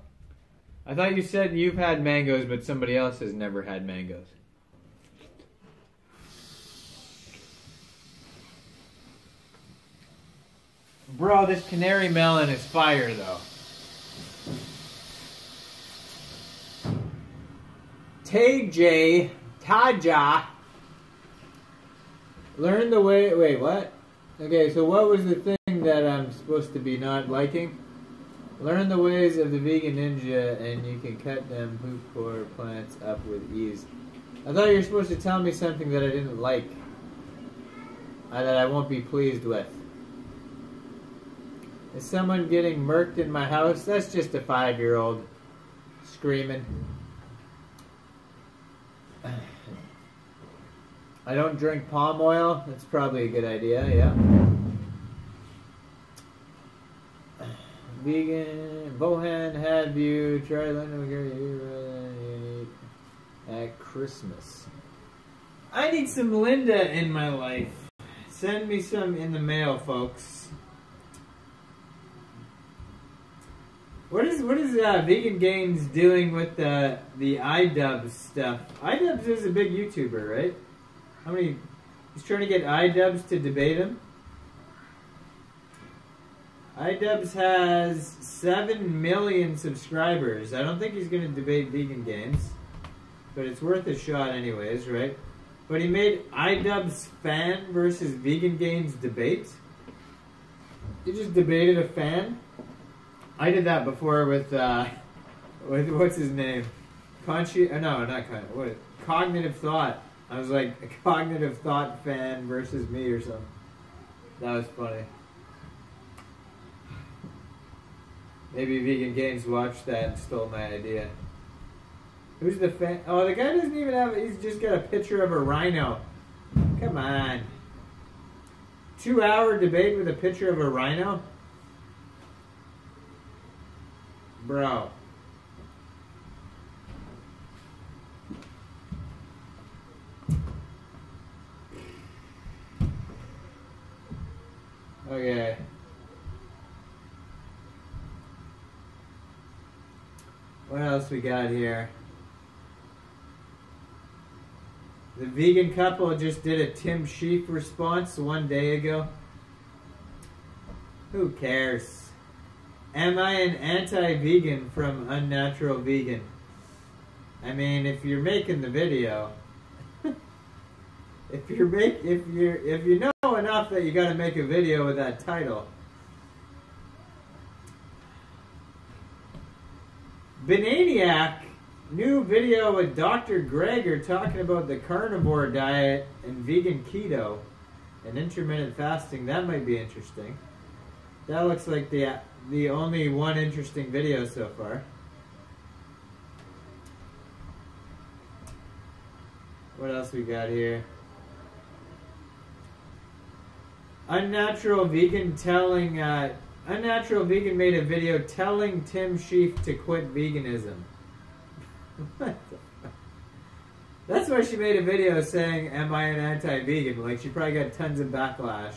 I thought you said you've had mangoes, but somebody else has never had mangoes. Bro, this canary melon is fire, though. TJ Taja. Learn the way... Wait, what? Okay, so what was the thing that I'm supposed to be not liking? Learn the ways of the vegan ninja and you can cut them poop core plants up with ease. I thought you were supposed to tell me something that I didn't like. That I won't be pleased with. Is someone getting murked in my house? That's just a 5-year-old screaming. I don't drink palm oil. That's probably a good idea, yeah. Vegan, Bohan, have you tried Linda at Christmas? I need some Linda in my life. Send me some in the mail, folks. What is Vegan Gains doing with the iDubbbz stuff? iDubbbz is a big YouTuber, right? How many? He's trying to get iDubbbz to debate him. iDubbbz has 7 million subscribers. I don't think he's going to debate Vegan Gains, but it's worth a shot anyways, right? But he made iDubbbz fan versus Vegan Gains debate. He just debated a fan. I did that before with what's his name? Cognitive Thought. I was like a Cognitive Thought fan versus me or something. That was funny. Maybe Vegan Games watched that and stole my idea. Who's the fan? Oh, the guy doesn't even have... He's just got a picture of a rhino. Come on. 2-hour debate with a picture of a rhino? Bro. Okay. What else we got here? The vegan couple just did a Tim Sheaf response 1 day ago. Who cares? Am I an anti-vegan from Unnatural Vegan? I mean, if you're making the video, if you know enough that you got to make a video with that title. Bananiac, new video with Dr. Greger talking about the carnivore diet and vegan keto and intermittent fasting. That might be interesting. That looks like the only one interesting video so far. What else we got here? Unnatural Vegan made a video telling Tim Sheaf to quit veganism. What the fuck? That's why she made a video saying, "Am I an anti-vegan?" Like, she probably got tons of backlash.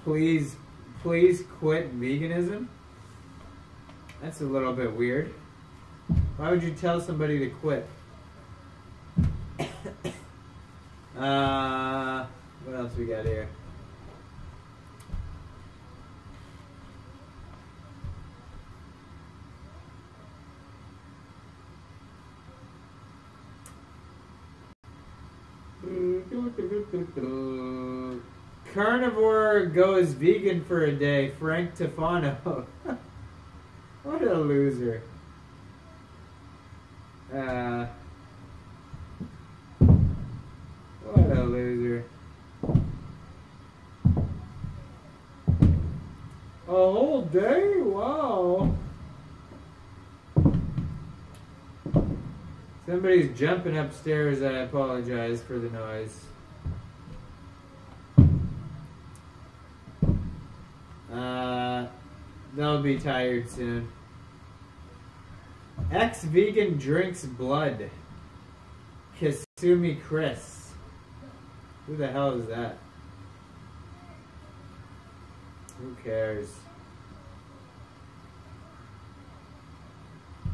Please quit veganism? That's a little bit weird. Why would you tell somebody to quit? What else we got here? Carnivore goes vegan for a day. Frank Tefano. What a loser. What a loser. A whole day? Wow. Somebody's jumping upstairs. I apologize for the noise. They'll be tired soon. Ex-vegan drinks blood. Kasumi Chris. Who the hell is that? Who cares?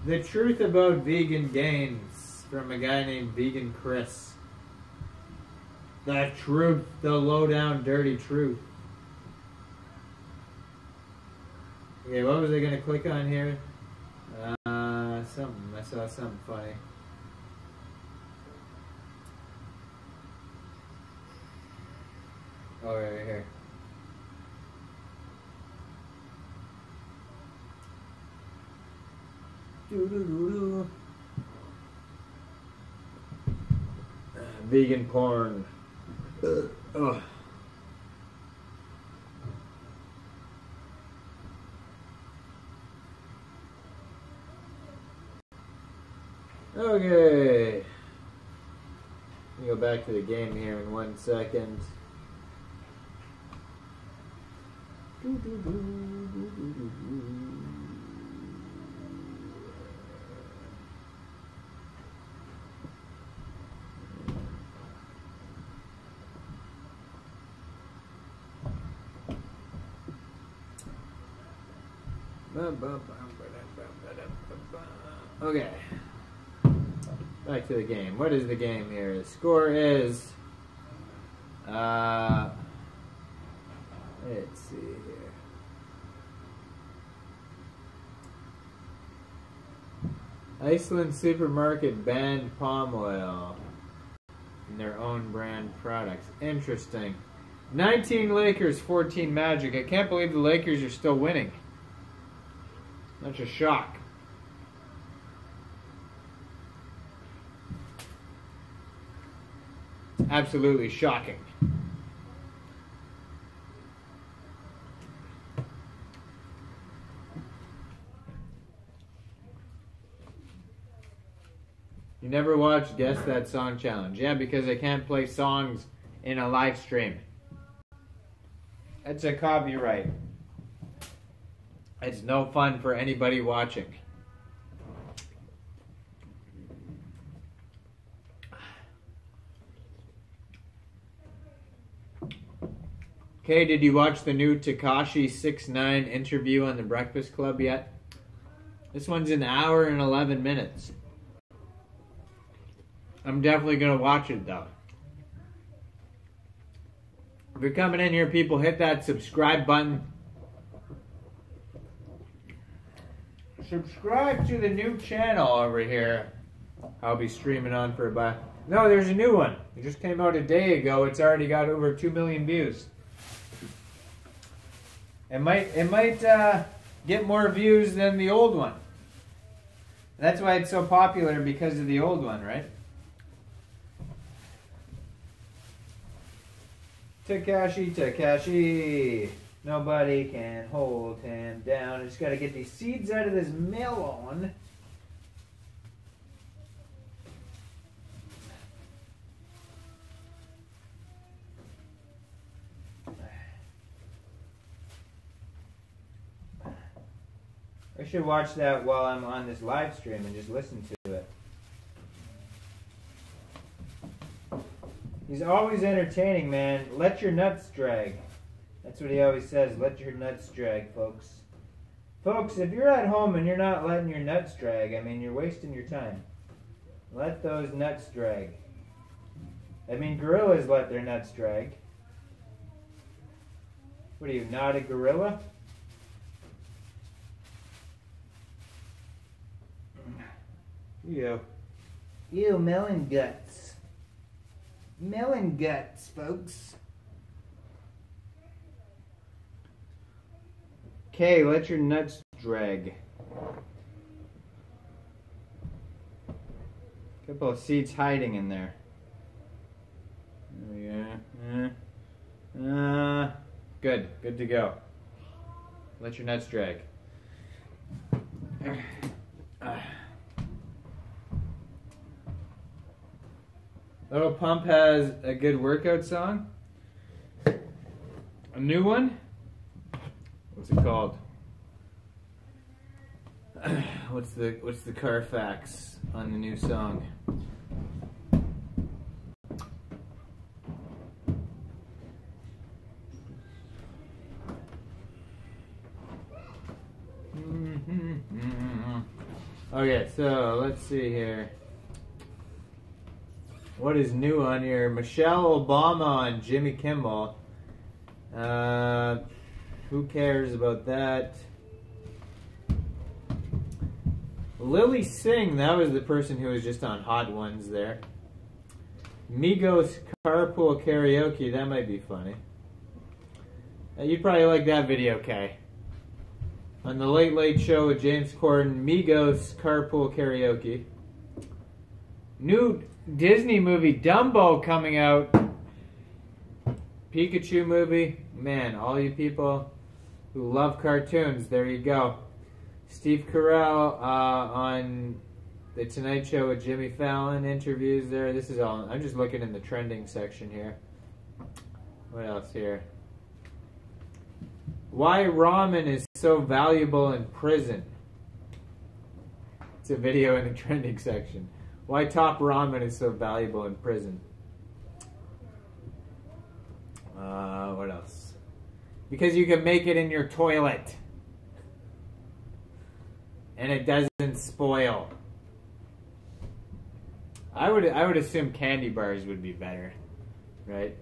The truth about vegan gains from a guy named Vegan Chris. The truth, the low down dirty truth. Okay, what was I gonna click on here? Something. I saw something funny. Oh, right here. Vegan porn. Ugh. Okay. Let me go back to the game here in 1 second. Okay. Back to the game. What is the game here? The score is let's see here. Iceland supermarket banned palm oil in their own brand products. Interesting. 19 Lakers, 14 Magic. I can't believe the Lakers are still winning. That's a shock. It's absolutely shocking. You never watched Guess That Song Challenge? Yeah, because I can't play songs in a live stream. It's a copyright. It's no fun for anybody watching. Okay, did you watch the new Tekashi 6ix9ine interview on The Breakfast Club yet? This one's an hour and 11 minutes. I'm definitely going to watch it, though. If you're coming in here, people, hit that subscribe button. Subscribe to the new channel over here. I'll be streaming on for about... No, there's a new one. It just came out a day ago. It's already got over 2 million views. It might get more views than the old one. That's why it's so popular, because of the old one, right? Takashi, Takashi. Nobody can hold him down. I just got to get these seeds out of this melon. I should watch that while I'm on this live stream and just listen to it. He's always entertaining, man. Let your nuts drag. That's what he always says. Let your nuts drag, folks. Folks, if you're at home and you're not letting your nuts drag, I mean, you're wasting your time. Let those nuts drag. I mean, gorillas let their nuts drag. What are you, not a gorilla? Ew. Ew, melon guts. Melon guts, folks. Okay, let your nuts drag. Couple of seeds hiding in there. There we go. Good. Good to go. Let your nuts drag. Little Pump has a good workout song. A new one. What's it called? What's the Carfax on the new song? Okay, so let's see here. What is new on here? Michelle Obama and Jimmy Kimmel. Who cares about that? Lily Singh, that was the person who was just on Hot Ones there. Migos Carpool Karaoke, that might be funny. You'd probably like that video, Kay. On the Late Late Show with James Corden, Migos Carpool Karaoke. New Disney movie Dumbo coming out. Pikachu movie. Man, all you people who love cartoons, there you go. Steve Carell on The Tonight Show with Jimmy Fallon, interviews there. This is all, I'm just looking in the trending section here. What else here? Why ramen is so valuable in prison. It's a video in the trending section. Why top ramen is so valuable in prison. What else? Because you can make it in your toilet. And it doesn't spoil. I would assume candy bars would be better, right?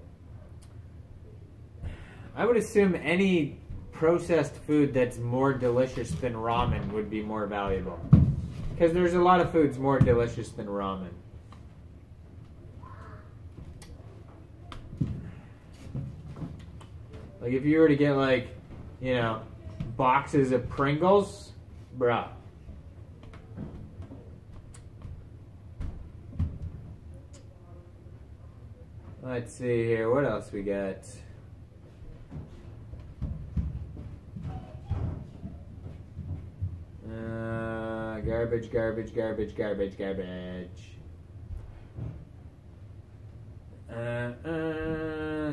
I would assume any processed food that's more delicious than ramen would be more valuable. Because there's a lot of foods more delicious than ramen. Like if you were to get like, you know, boxes of Pringles, bruh. Let's see here, what else we got? Garbage, garbage, garbage, garbage, garbage.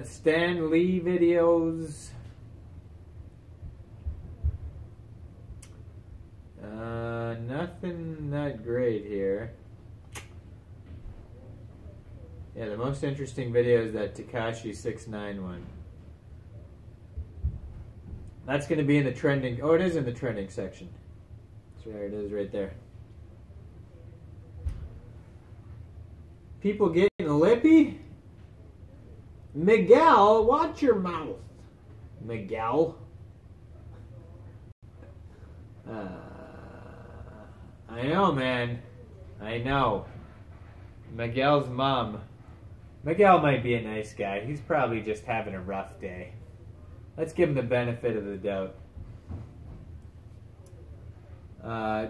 Stan Lee videos. Nothing that great here. Yeah, the most interesting video is that Tekashi 6ix9ine one. That's going to be in the trending. Oh, it is in the trending section. There it is right there. People getting lippy? Miguel, watch your mouth. Miguel. I know, man. I know. Miguel's mom. Miguel might be a nice guy. He's probably just having a rough day. Let's give him the benefit of the doubt.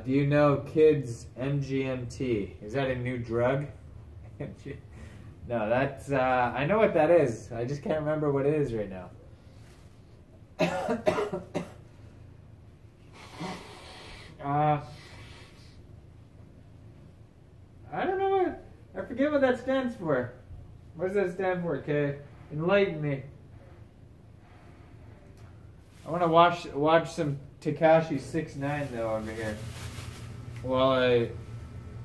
Do you know kids MGMT? Is that a new drug? No, that's, I know what that is. I just can't remember what it is right now. I don't know what, I forget what that stands for. What does that stand for, kid? Enlighten me. I want to watch some Tekashi 6ix9ine though over here while I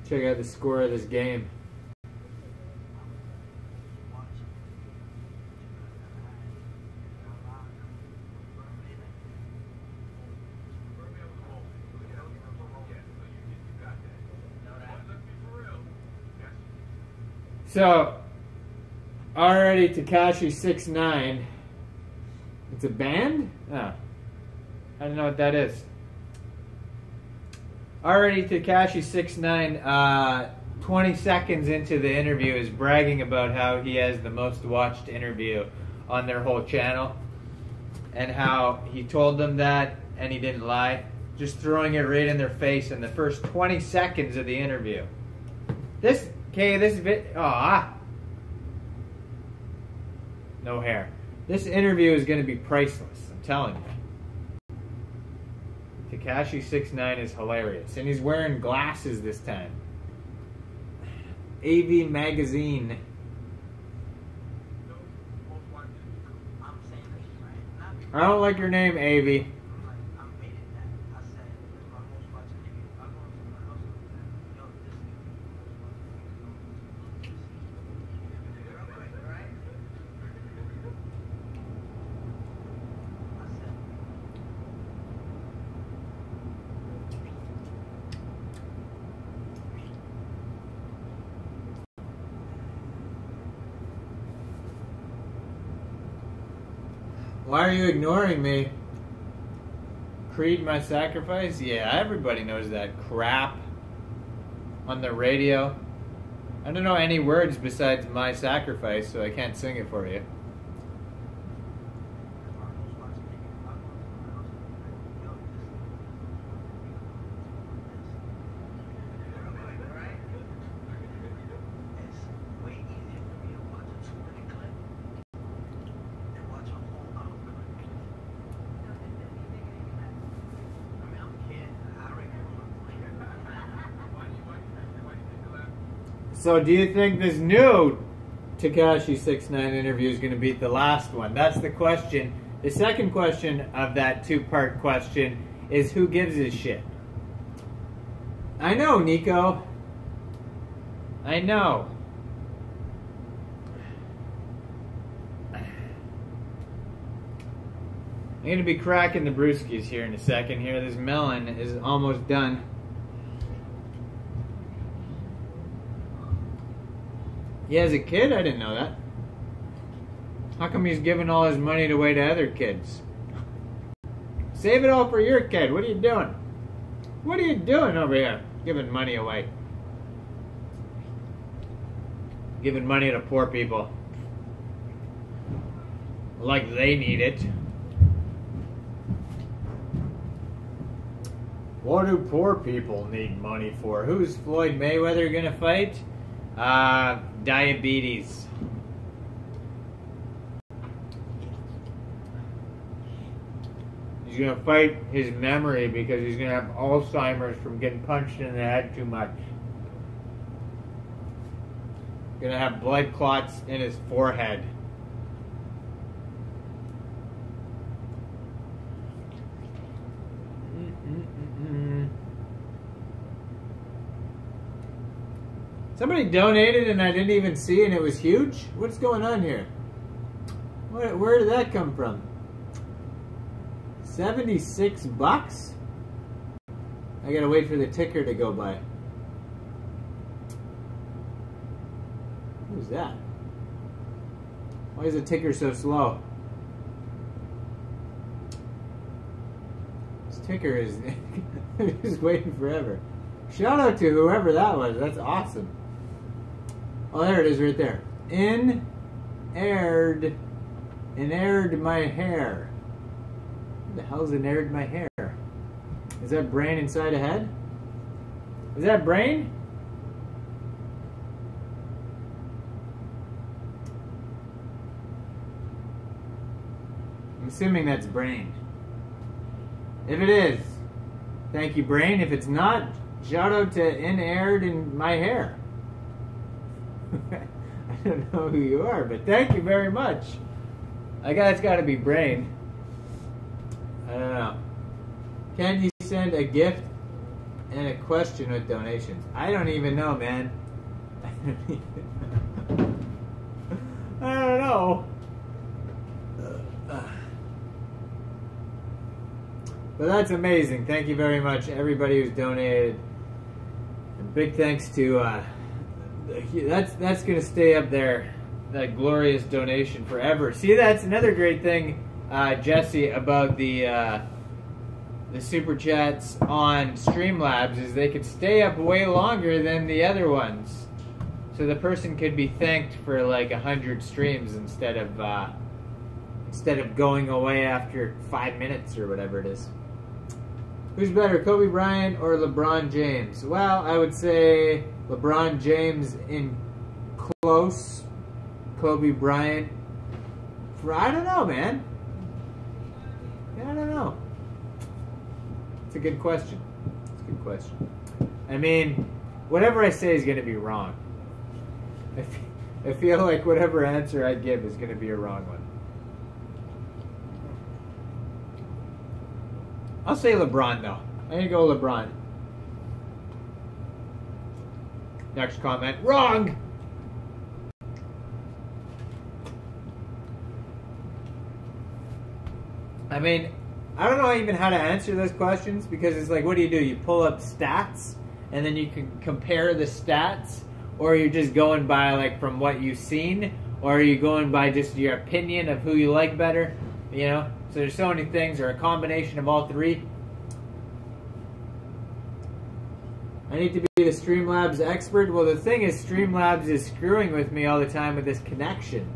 check out the score of this game. So, already Tekashi 6ix9ine. It's a band? Oh. I don't know what that is. Already Tekashi 6ix9ine, 20 seconds into the interview, is bragging about how he has the most watched interview on their whole channel. And how he told them that and he didn't lie. Just throwing it right in their face in the first 20 seconds of the interview. No hair. This interview is going to be priceless, I'm telling you. Tekashi 6ix9ine is hilarious. And he's wearing glasses this time. AV Magazine. I don't like your name, AV. Why are you ignoring me? Creed my sacrifice? Yeah, everybody knows that crap on the radio. I don't know any words besides my sacrifice, so I can't sing it for you. So do you think this new Tekashi 6ix9ine interview is going to beat the last one? That's the question. The second question of that two-part question is who gives a shit? I know, Nico. I know. I'm going to be cracking the brewskis here in a second here. This melon is almost done. He has a kid? I didn't know that. How come he's giving all his money away to other kids? Save it all for your kid. What are you doing? What are you doing over here? Giving money away. Giving money to poor people. Like they need it. What do poor people need money for? Who's Floyd Mayweather gonna fight? Diabetes. He's gonna fight his memory because he's gonna have Alzheimer's from getting punched in the head too much. Gonna have blood clots in his forehead. Somebody donated and I didn't even see and it was huge? What's going on here? Where did that come from? $76? I I gotta wait for the ticker to go by. Who's that? Why is the ticker so slow? This ticker is just waiting forever. Shout out to whoever that was. That's awesome. Oh, there it is right there. In-aired my hair. Who the hell's in-aired my hair? Is that brain inside a head? Is that brain? I'm assuming that's brain. If it is, thank you, brain. If it's not, shout out to in-aired in my hair. I don't know who you are, but thank you very much. I guess it's got to be brain. I don't know. Can you send a gift and a question with donations? I don't even know, man. I don't know. But that's amazing. Thank you very much, everybody who's donated. And big thanks to that's gonna stay up there, that glorious donation forever. See, that's another great thing, Jesse, about the super chats on Streamlabs is they could stay up way longer than the other ones. So the person could be thanked for like 100 streams instead of going away after 5 minutes or whatever it is. Who's better, Kobe Bryant or LeBron James? Well, I would say LeBron James in close. Kobe Bryant. I don't know, man. I don't know. It's a good question. It's a good question. I mean, whatever I say is going to be wrong. I feel like whatever answer I give is going to be a wrong one. I'll say LeBron, though. I'm going to go LeBron. Next comment. Wrong! I mean, I don't know even how to answer those questions because it's like, what do? You pull up stats and then you can compare the stats, or you're just going by like from what you've seen, or are you going by just your opinion of who you like better, you know? So there's so many things, or a combination of all three. I need to be the Streamlabs expert. Well, the thing is, Streamlabs is screwing with me all the time with this connection.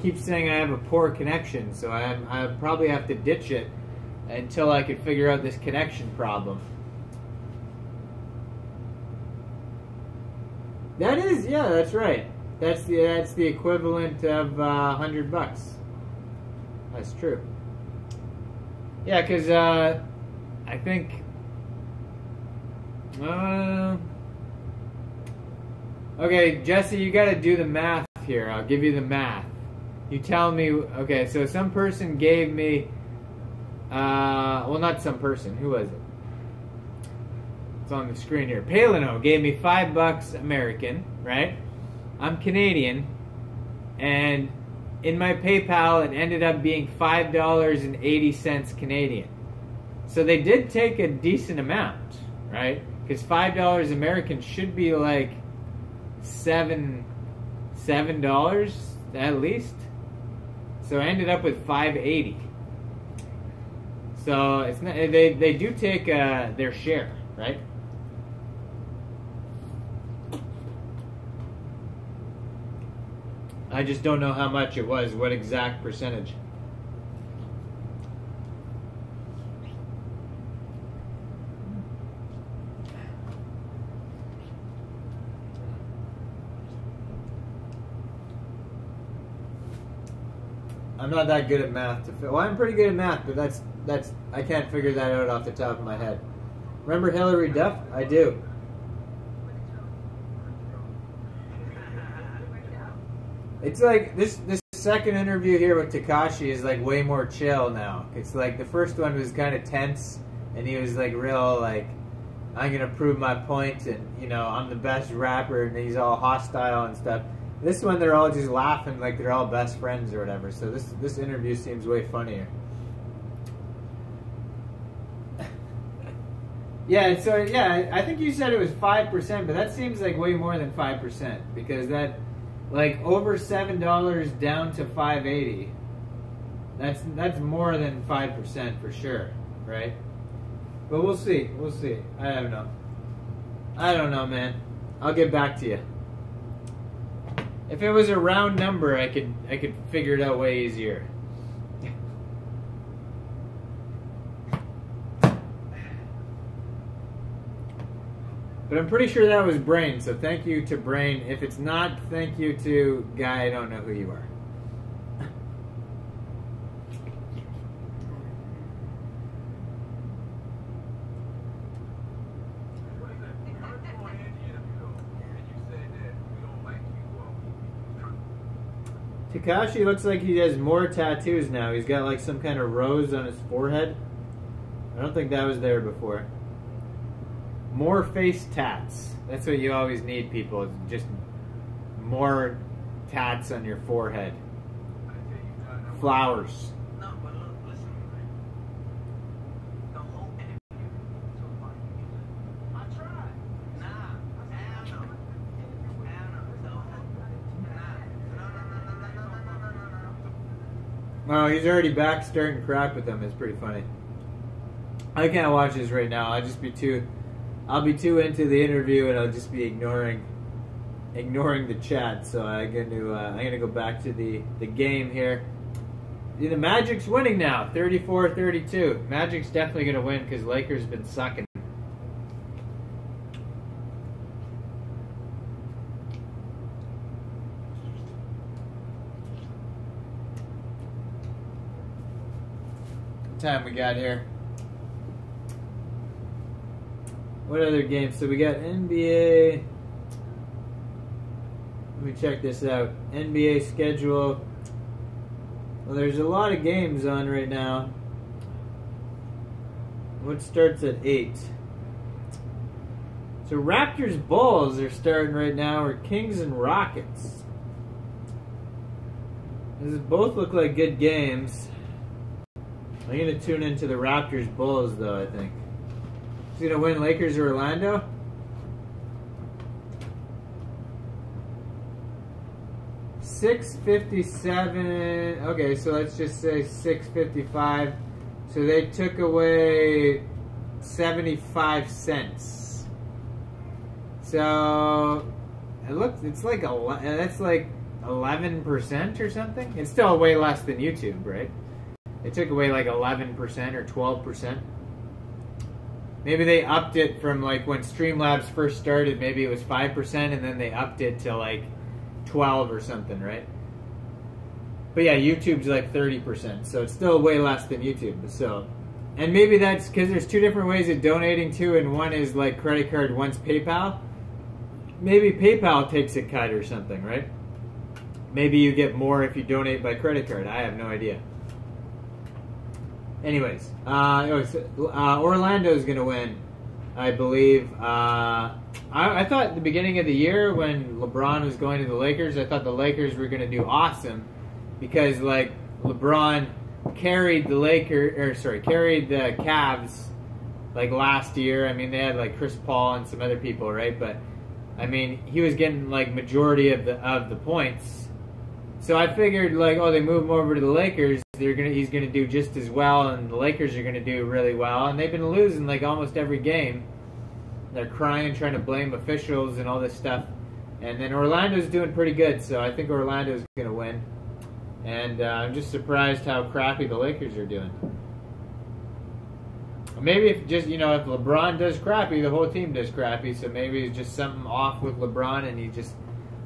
Keeps saying I have a poor connection, so I probably have to ditch it until I can figure out this connection problem. That is, yeah, that's right. That's the equivalent of $100. That's true. Yeah, because I think. Okay, Jesse, you got to do the math here. I'll give you the math. You tell me. Okay, so some person gave me. Well, not some person. Who was it? It's on the screen here. Palino gave me $5 American, right? I'm Canadian, and in my PayPal it ended up being $5.80 Canadian. So they did take a decent amount, right? Because $5 American should be like $7 at least. So I ended up with $5.80. So it's not, they do take their share, right? I just don't know how much it was, what exact percentage. I'm not that good at math. Well, I'm pretty good at math, but that's I can't figure that out off the top of my head. Remember Hillary Duff? I do. It's like this second interview here with Tekashi is like way more chill now. It's like the first one was kind of tense, and he was like real like, I'm gonna prove my point, and you know I'm the best rapper, and he's all hostile and stuff. This one they're all just laughing like they're all best friends or whatever. So this interview seems way funnier. Yeah, so yeah, I think you said it was 5%, but that seems like way more than 5% because that, like, over $7 down to 5.80. That's more than 5% for sure, right? But we'll see. We'll see. I don't know. I don't know, man. I'll get back to you. If it was a round number, I could figure it out way easier. But I'm pretty sure that was Brain, so thank you to Brain. If it's not, thank you to Guy, I don't know who you are. Takashi looks like he has more tattoos now. He's got like some kind of rose on his forehead. I don't think that was there before. More face tats. That's what you always need, people. Just more tats on your forehead. Flowers. Well, he's already back starting crap with them. It's pretty funny. I can't watch this right now. I'll be too into the interview and I'll just be ignoring the chat. So I'm gonna go back to the game here. The Magic's winning now, 34-32. Magic's definitely gonna win because Lakers been sucking. Time we got here. What other games? So we got NBA. Let me check this out. NBA schedule. Well, there's a lot of games on right now. What starts at 8? So Raptors Bulls are starting right now, or Kings and Rockets. These both look like good games. I'm going to tune into the Raptors Bulls, though, I think. Who's going to win, Lakers or Orlando? $6.57. Okay, so let's just say $6.55. So they took away 75 cents. So it's like that's like 11% or something. It's still way less than YouTube, right? They took away like 11% or 12%. Maybe they upped it from like when Streamlabs first started, maybe it was 5% and then they upped it to like 12 or something, right? But yeah, YouTube's like 30%, so it's still way less than YouTube. So, and maybe that's because there's two different ways of donating to, and one is like credit card, one's PayPal. Maybe PayPal takes a cut or something, right? Maybe you get more if you donate by credit card. I have no idea. Anyways, Orlando's going to win, I believe. I thought at the beginning of the year when LeBron was going to the Lakers, I thought the Lakers were going to do awesome because, like, LeBron carried the Cavs, like, last year. I mean, they had, like, Chris Paul and some other people, right? But, I mean, he was getting, like, majority of the points. So I figured, like, oh, they move him over to the Lakers. He's gonna do just as well, and the Lakers are gonna do really well. And they've been losing like almost every game. They're crying, trying to blame officials and all this stuff. And then Orlando's doing pretty good, so I think Orlando's gonna win. And I'm just surprised how crappy the Lakers are doing. Maybe if LeBron does crappy, the whole team does crappy. So maybe it's just something off with LeBron, and he just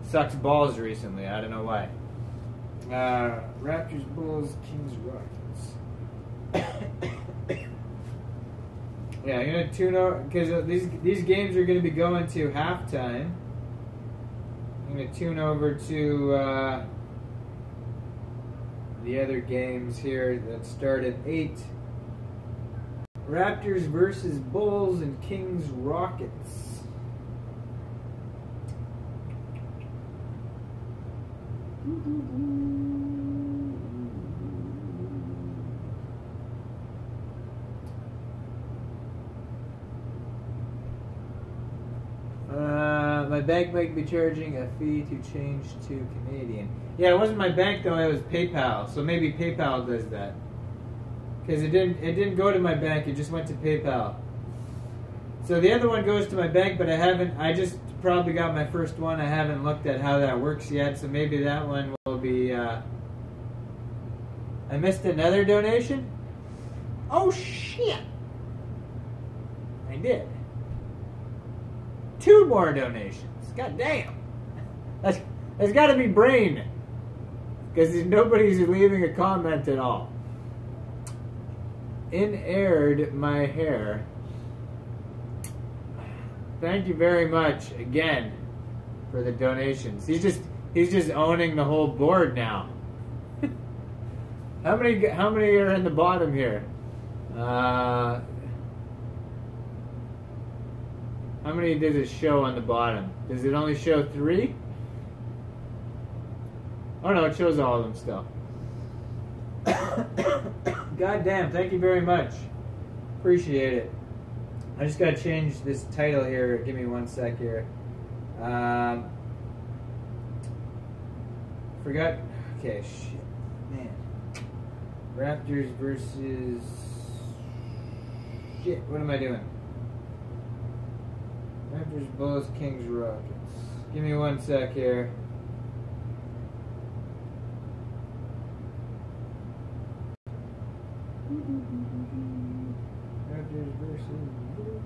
sucks balls recently. I don't know why. Raptors, Bulls, Kings, Rockets. Yeah, I'm gonna tune out because these games are gonna be going to halftime. I'm gonna tune over to the other games here that start at 8. Raptors versus Bulls and Kings, Rockets. bank might be charging a fee to change to Canadian. Yeah, it wasn't my bank though. It was PayPal. So maybe PayPal does that. Because it didn't go to my bank. It just went to PayPal. So the other one goes to my bank, but I just probably got my first one. I haven't looked at how that works yet. So maybe that one will be. I missed another donation. Oh shit! I did. 2 more donations. God damn. That's got to be brain. Because nobody's leaving a comment at all. In-aired my hair. Thank you very much again for the donations. He's just owning the whole board now. How many are in the bottom here? How many does it show on the bottom? Does it only show 3? Oh no, it shows all of them still. God damn, thank you very much. Appreciate it. I just gotta change this title here. Give me 1 sec here. Forgot. Okay, shit. Man. Raptors versus. Shit, what am I doing? Raptors, Bulls, Kings, Rockets. Give me 1 sec here. Raptors versus Bulls.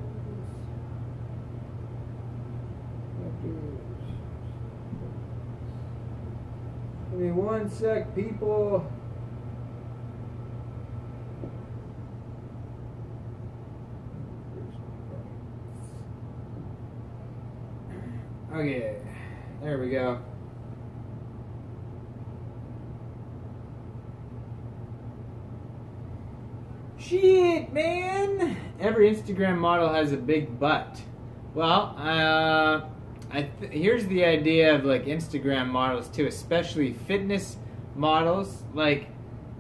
Raptors. Give me 1 sec, people. Okay, there we go. Shit, man! Every Instagram model has a big butt. Well, here's the idea of like Instagram models too, especially fitness models. Like,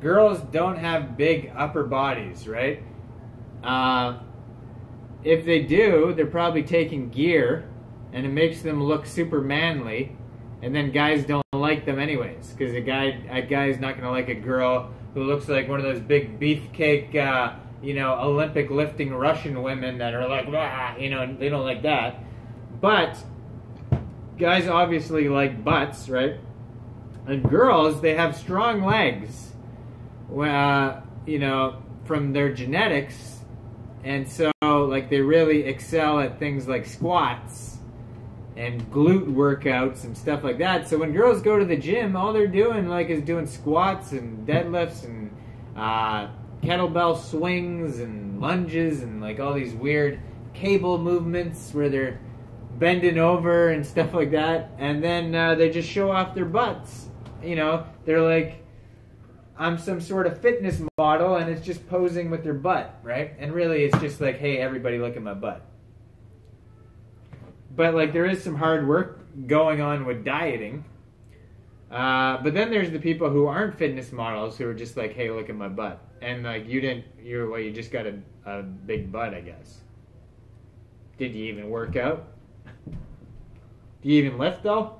girls don't have big upper bodies, right? If they do, they're probably taking gear, and it makes them look super manly, and then guys don't like them anyways, because a guy's not gonna like a girl who looks like one of those big beefcake, Olympic lifting Russian women that are like, rah, they don't like that. But guys obviously like butts, right? And girls, they have strong legs, from their genetics, and so like they really excel at things like squats and glute workouts and stuff like that. So when girls go to the gym, all they're doing is doing squats and deadlifts and kettlebell swings and lunges and like all these weird cable movements where they're bending over and stuff like that. And then they just show off their butts. They're like, I'm some sort of fitness model, and it's just posing with their butt, right? And really it's just like, hey, everybody look at my butt. But like there is some hard work going on with dieting. But then there's the people who aren't fitness models who are just like, hey, look at my butt. And like you just got a big butt, I guess. Did you even work out? Do you even lift though?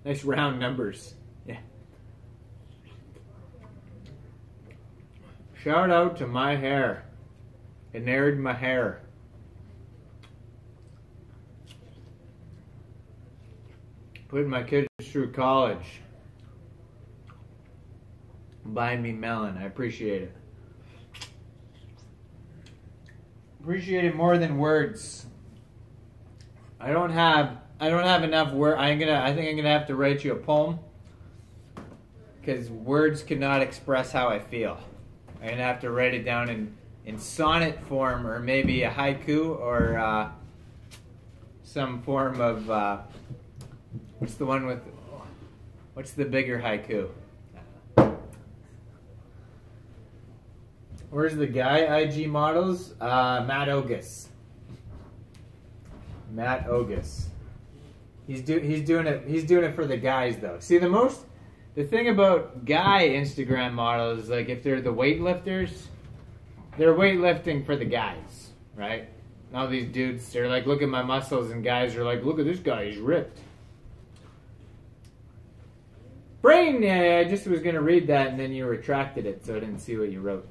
Nice round numbers. Yeah. Shout out to my hair. It aired my hair. Putting my kids through college. Buying me melon. I appreciate it. Appreciate it more than words. I don't have enough words. I think I'm gonna have to write you a poem, because words cannot express how I feel. I'm gonna have to write it down in sonnet form, or maybe a haiku, or some form of what's the bigger haiku? Where's the guy? IG models. Matt Ogus. Matt Ogus. He's doing it for the guys though. See, the thing about guy Instagram models is like if they're the weightlifters, they're weightlifting for the guys, right? And all these dudes, they're like, look at my muscles, and guys are like, look at this guy, he's ripped. Brain, yeah, I just was going to read that, and then you retracted it, so I didn't see what you wrote.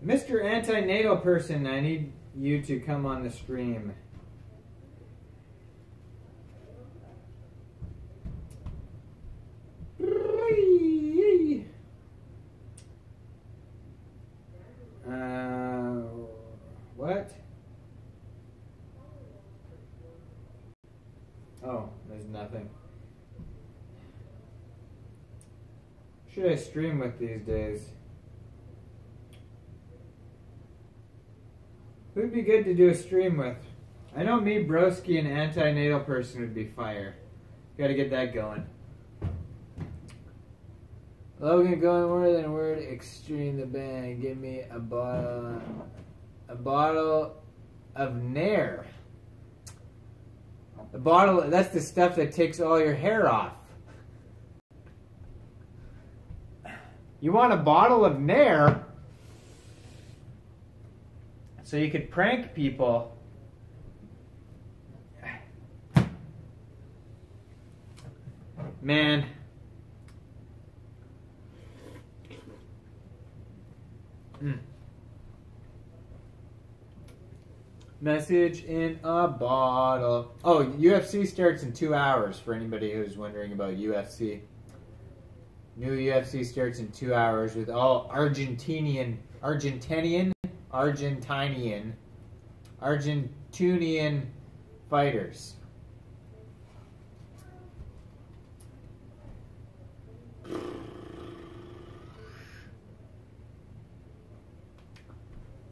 Mr. Antinatal Person, I need you to come on the stream. What? Oh, there's nothing. Should I stream with these days? Who'd be good to do a stream with? I know me, Broski, and Antinatal Person would be fire. Gotta get that going. Logan going more than a word. Extreme the band. Give me a bottle of Nair. A bottle. That's the stuff that takes all your hair off. You want a bottle of Nair so you could prank people. Man. Message in a bottle. Oh, UFC starts in 2 hours for anybody who's wondering about UFC. New UFC starts in 2 hours with all Argentinian fighters.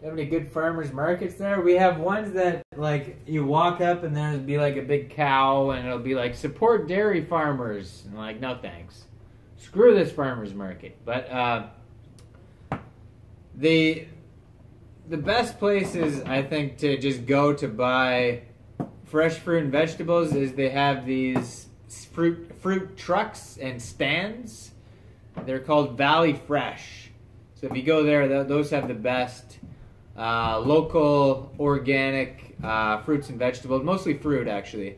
Have any good farmers markets there? We have ones that, like, you walk up and there'll be like a big cow and it'll be like, support dairy farmers. And like, no thanks. Screw this farmers market. But the best places, I think, to just go to buy fresh fruit and vegetables is they have these fruit trucks and stands. They're called Valley Fresh. So if you go there, those have the best local organic fruits and vegetables, mostly fruit actually.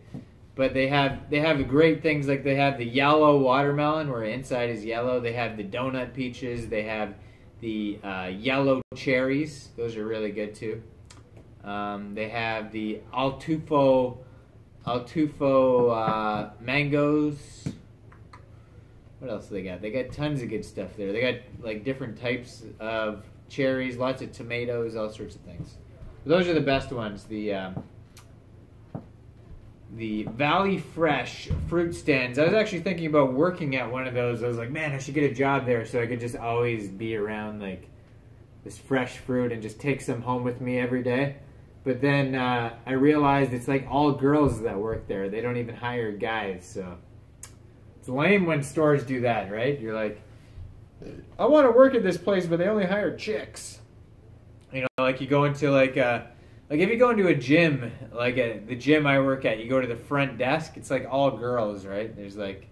But they have great things, like they have the yellow watermelon where inside is yellow. They have the donut peaches. They have the yellow cherries. Those are really good too. They have the Altufo mangoes. What else do they got? They got tons of good stuff there. They got like different types of cherries, lots of tomatoes, all sorts of things. Those are the best ones. The Valley Fresh fruit stands. I was actually thinking about working at one of those. I was like, man, I should get a job there so I could just always be around like this fresh fruit and just take some home with me every day. But then I realized it's like all girls that work there. They don't even hire guys, so it's lame when stores do that, right? You're like, I want to work at this place, but they only hire chicks. You know, like you go into like if you go into a gym, like the gym I work at, you go to the front desk. It's like all girls, right? There's like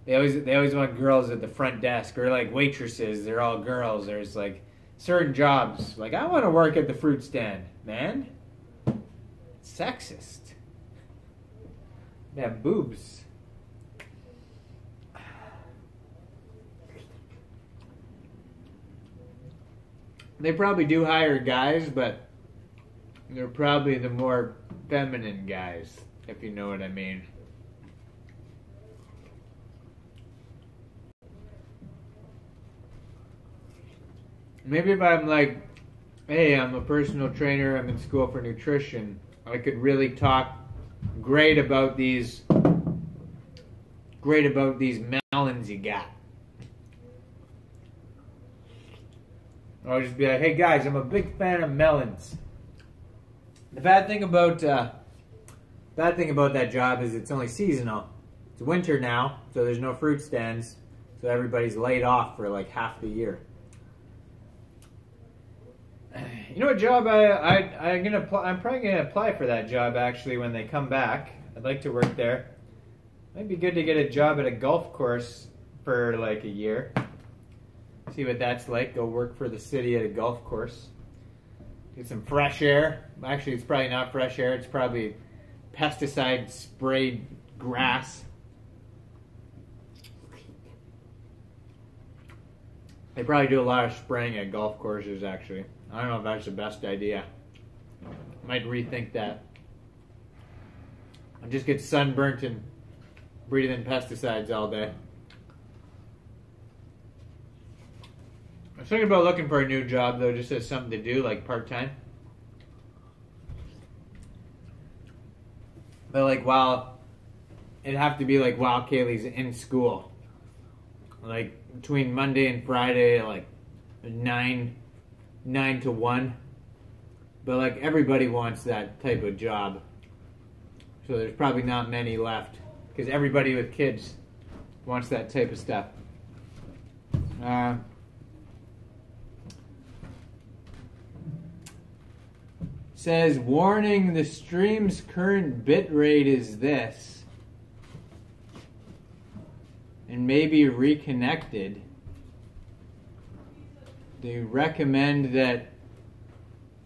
they always want girls at the front desk, or like waitresses. They're all girls. There's like certain jobs. Like I want to work at the fruit stand, man. Sexist. They have boobs. They probably do hire guys, but they're probably the more feminine guys, if you know what I mean. Maybe if I'm like, hey, I'm a personal trainer, I'm in school for nutrition, I could really talk great about these melons you got. I'll just be like, hey guys, I'm a big fan of melons. The bad thing about that job is it's only seasonal. It's winter now, so there's no fruit stands, so everybody's laid off for like half the year. You know what job I'm probably gonna apply for that job actually when they come back. I'd like to work there. Might be good to get a job at a golf course for like a year. See what that's like. Go work for the city at a golf course. Get some fresh air. Actually, it's probably not fresh air. It's probably pesticide sprayed grass. They probably do a lot of spraying at golf courses, actually. I don't know if that's the best idea. Might rethink that. I just get sunburnt and breathe in pesticides all day. I was thinking about looking for a new job, though, just as something to do, like part-time. But, like, while... It'd have to be, like, while Kaylee's in school. Like, between Monday and Friday, like, 9 to 1. But, like, everybody wants that type of job. So there's probably not many left. Because everybody with kids wants that type of stuff. Says, warning, the stream's current bitrate is this. And may be reconnected. They recommend that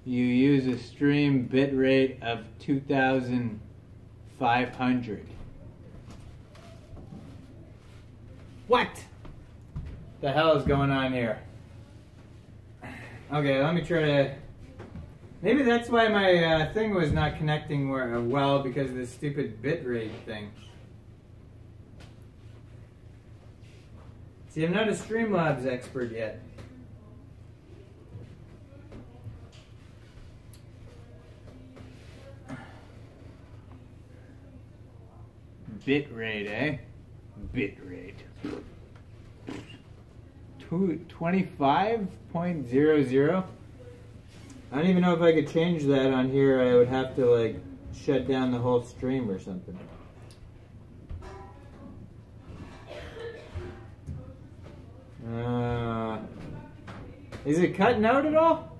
you use a stream bitrate of 2,500. What the hell is going on here? Okay, let me try to... Maybe that's why my thing was not connecting well, because of this stupid bitrate thing. See, I'm not a Streamlabs expert yet. Bitrate, eh? Bitrate. 25.00? I don't even know if I could change that on here. I would have to, like, shut down the whole stream or something. Is it cutting out at all?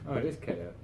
Oh, it is cut out.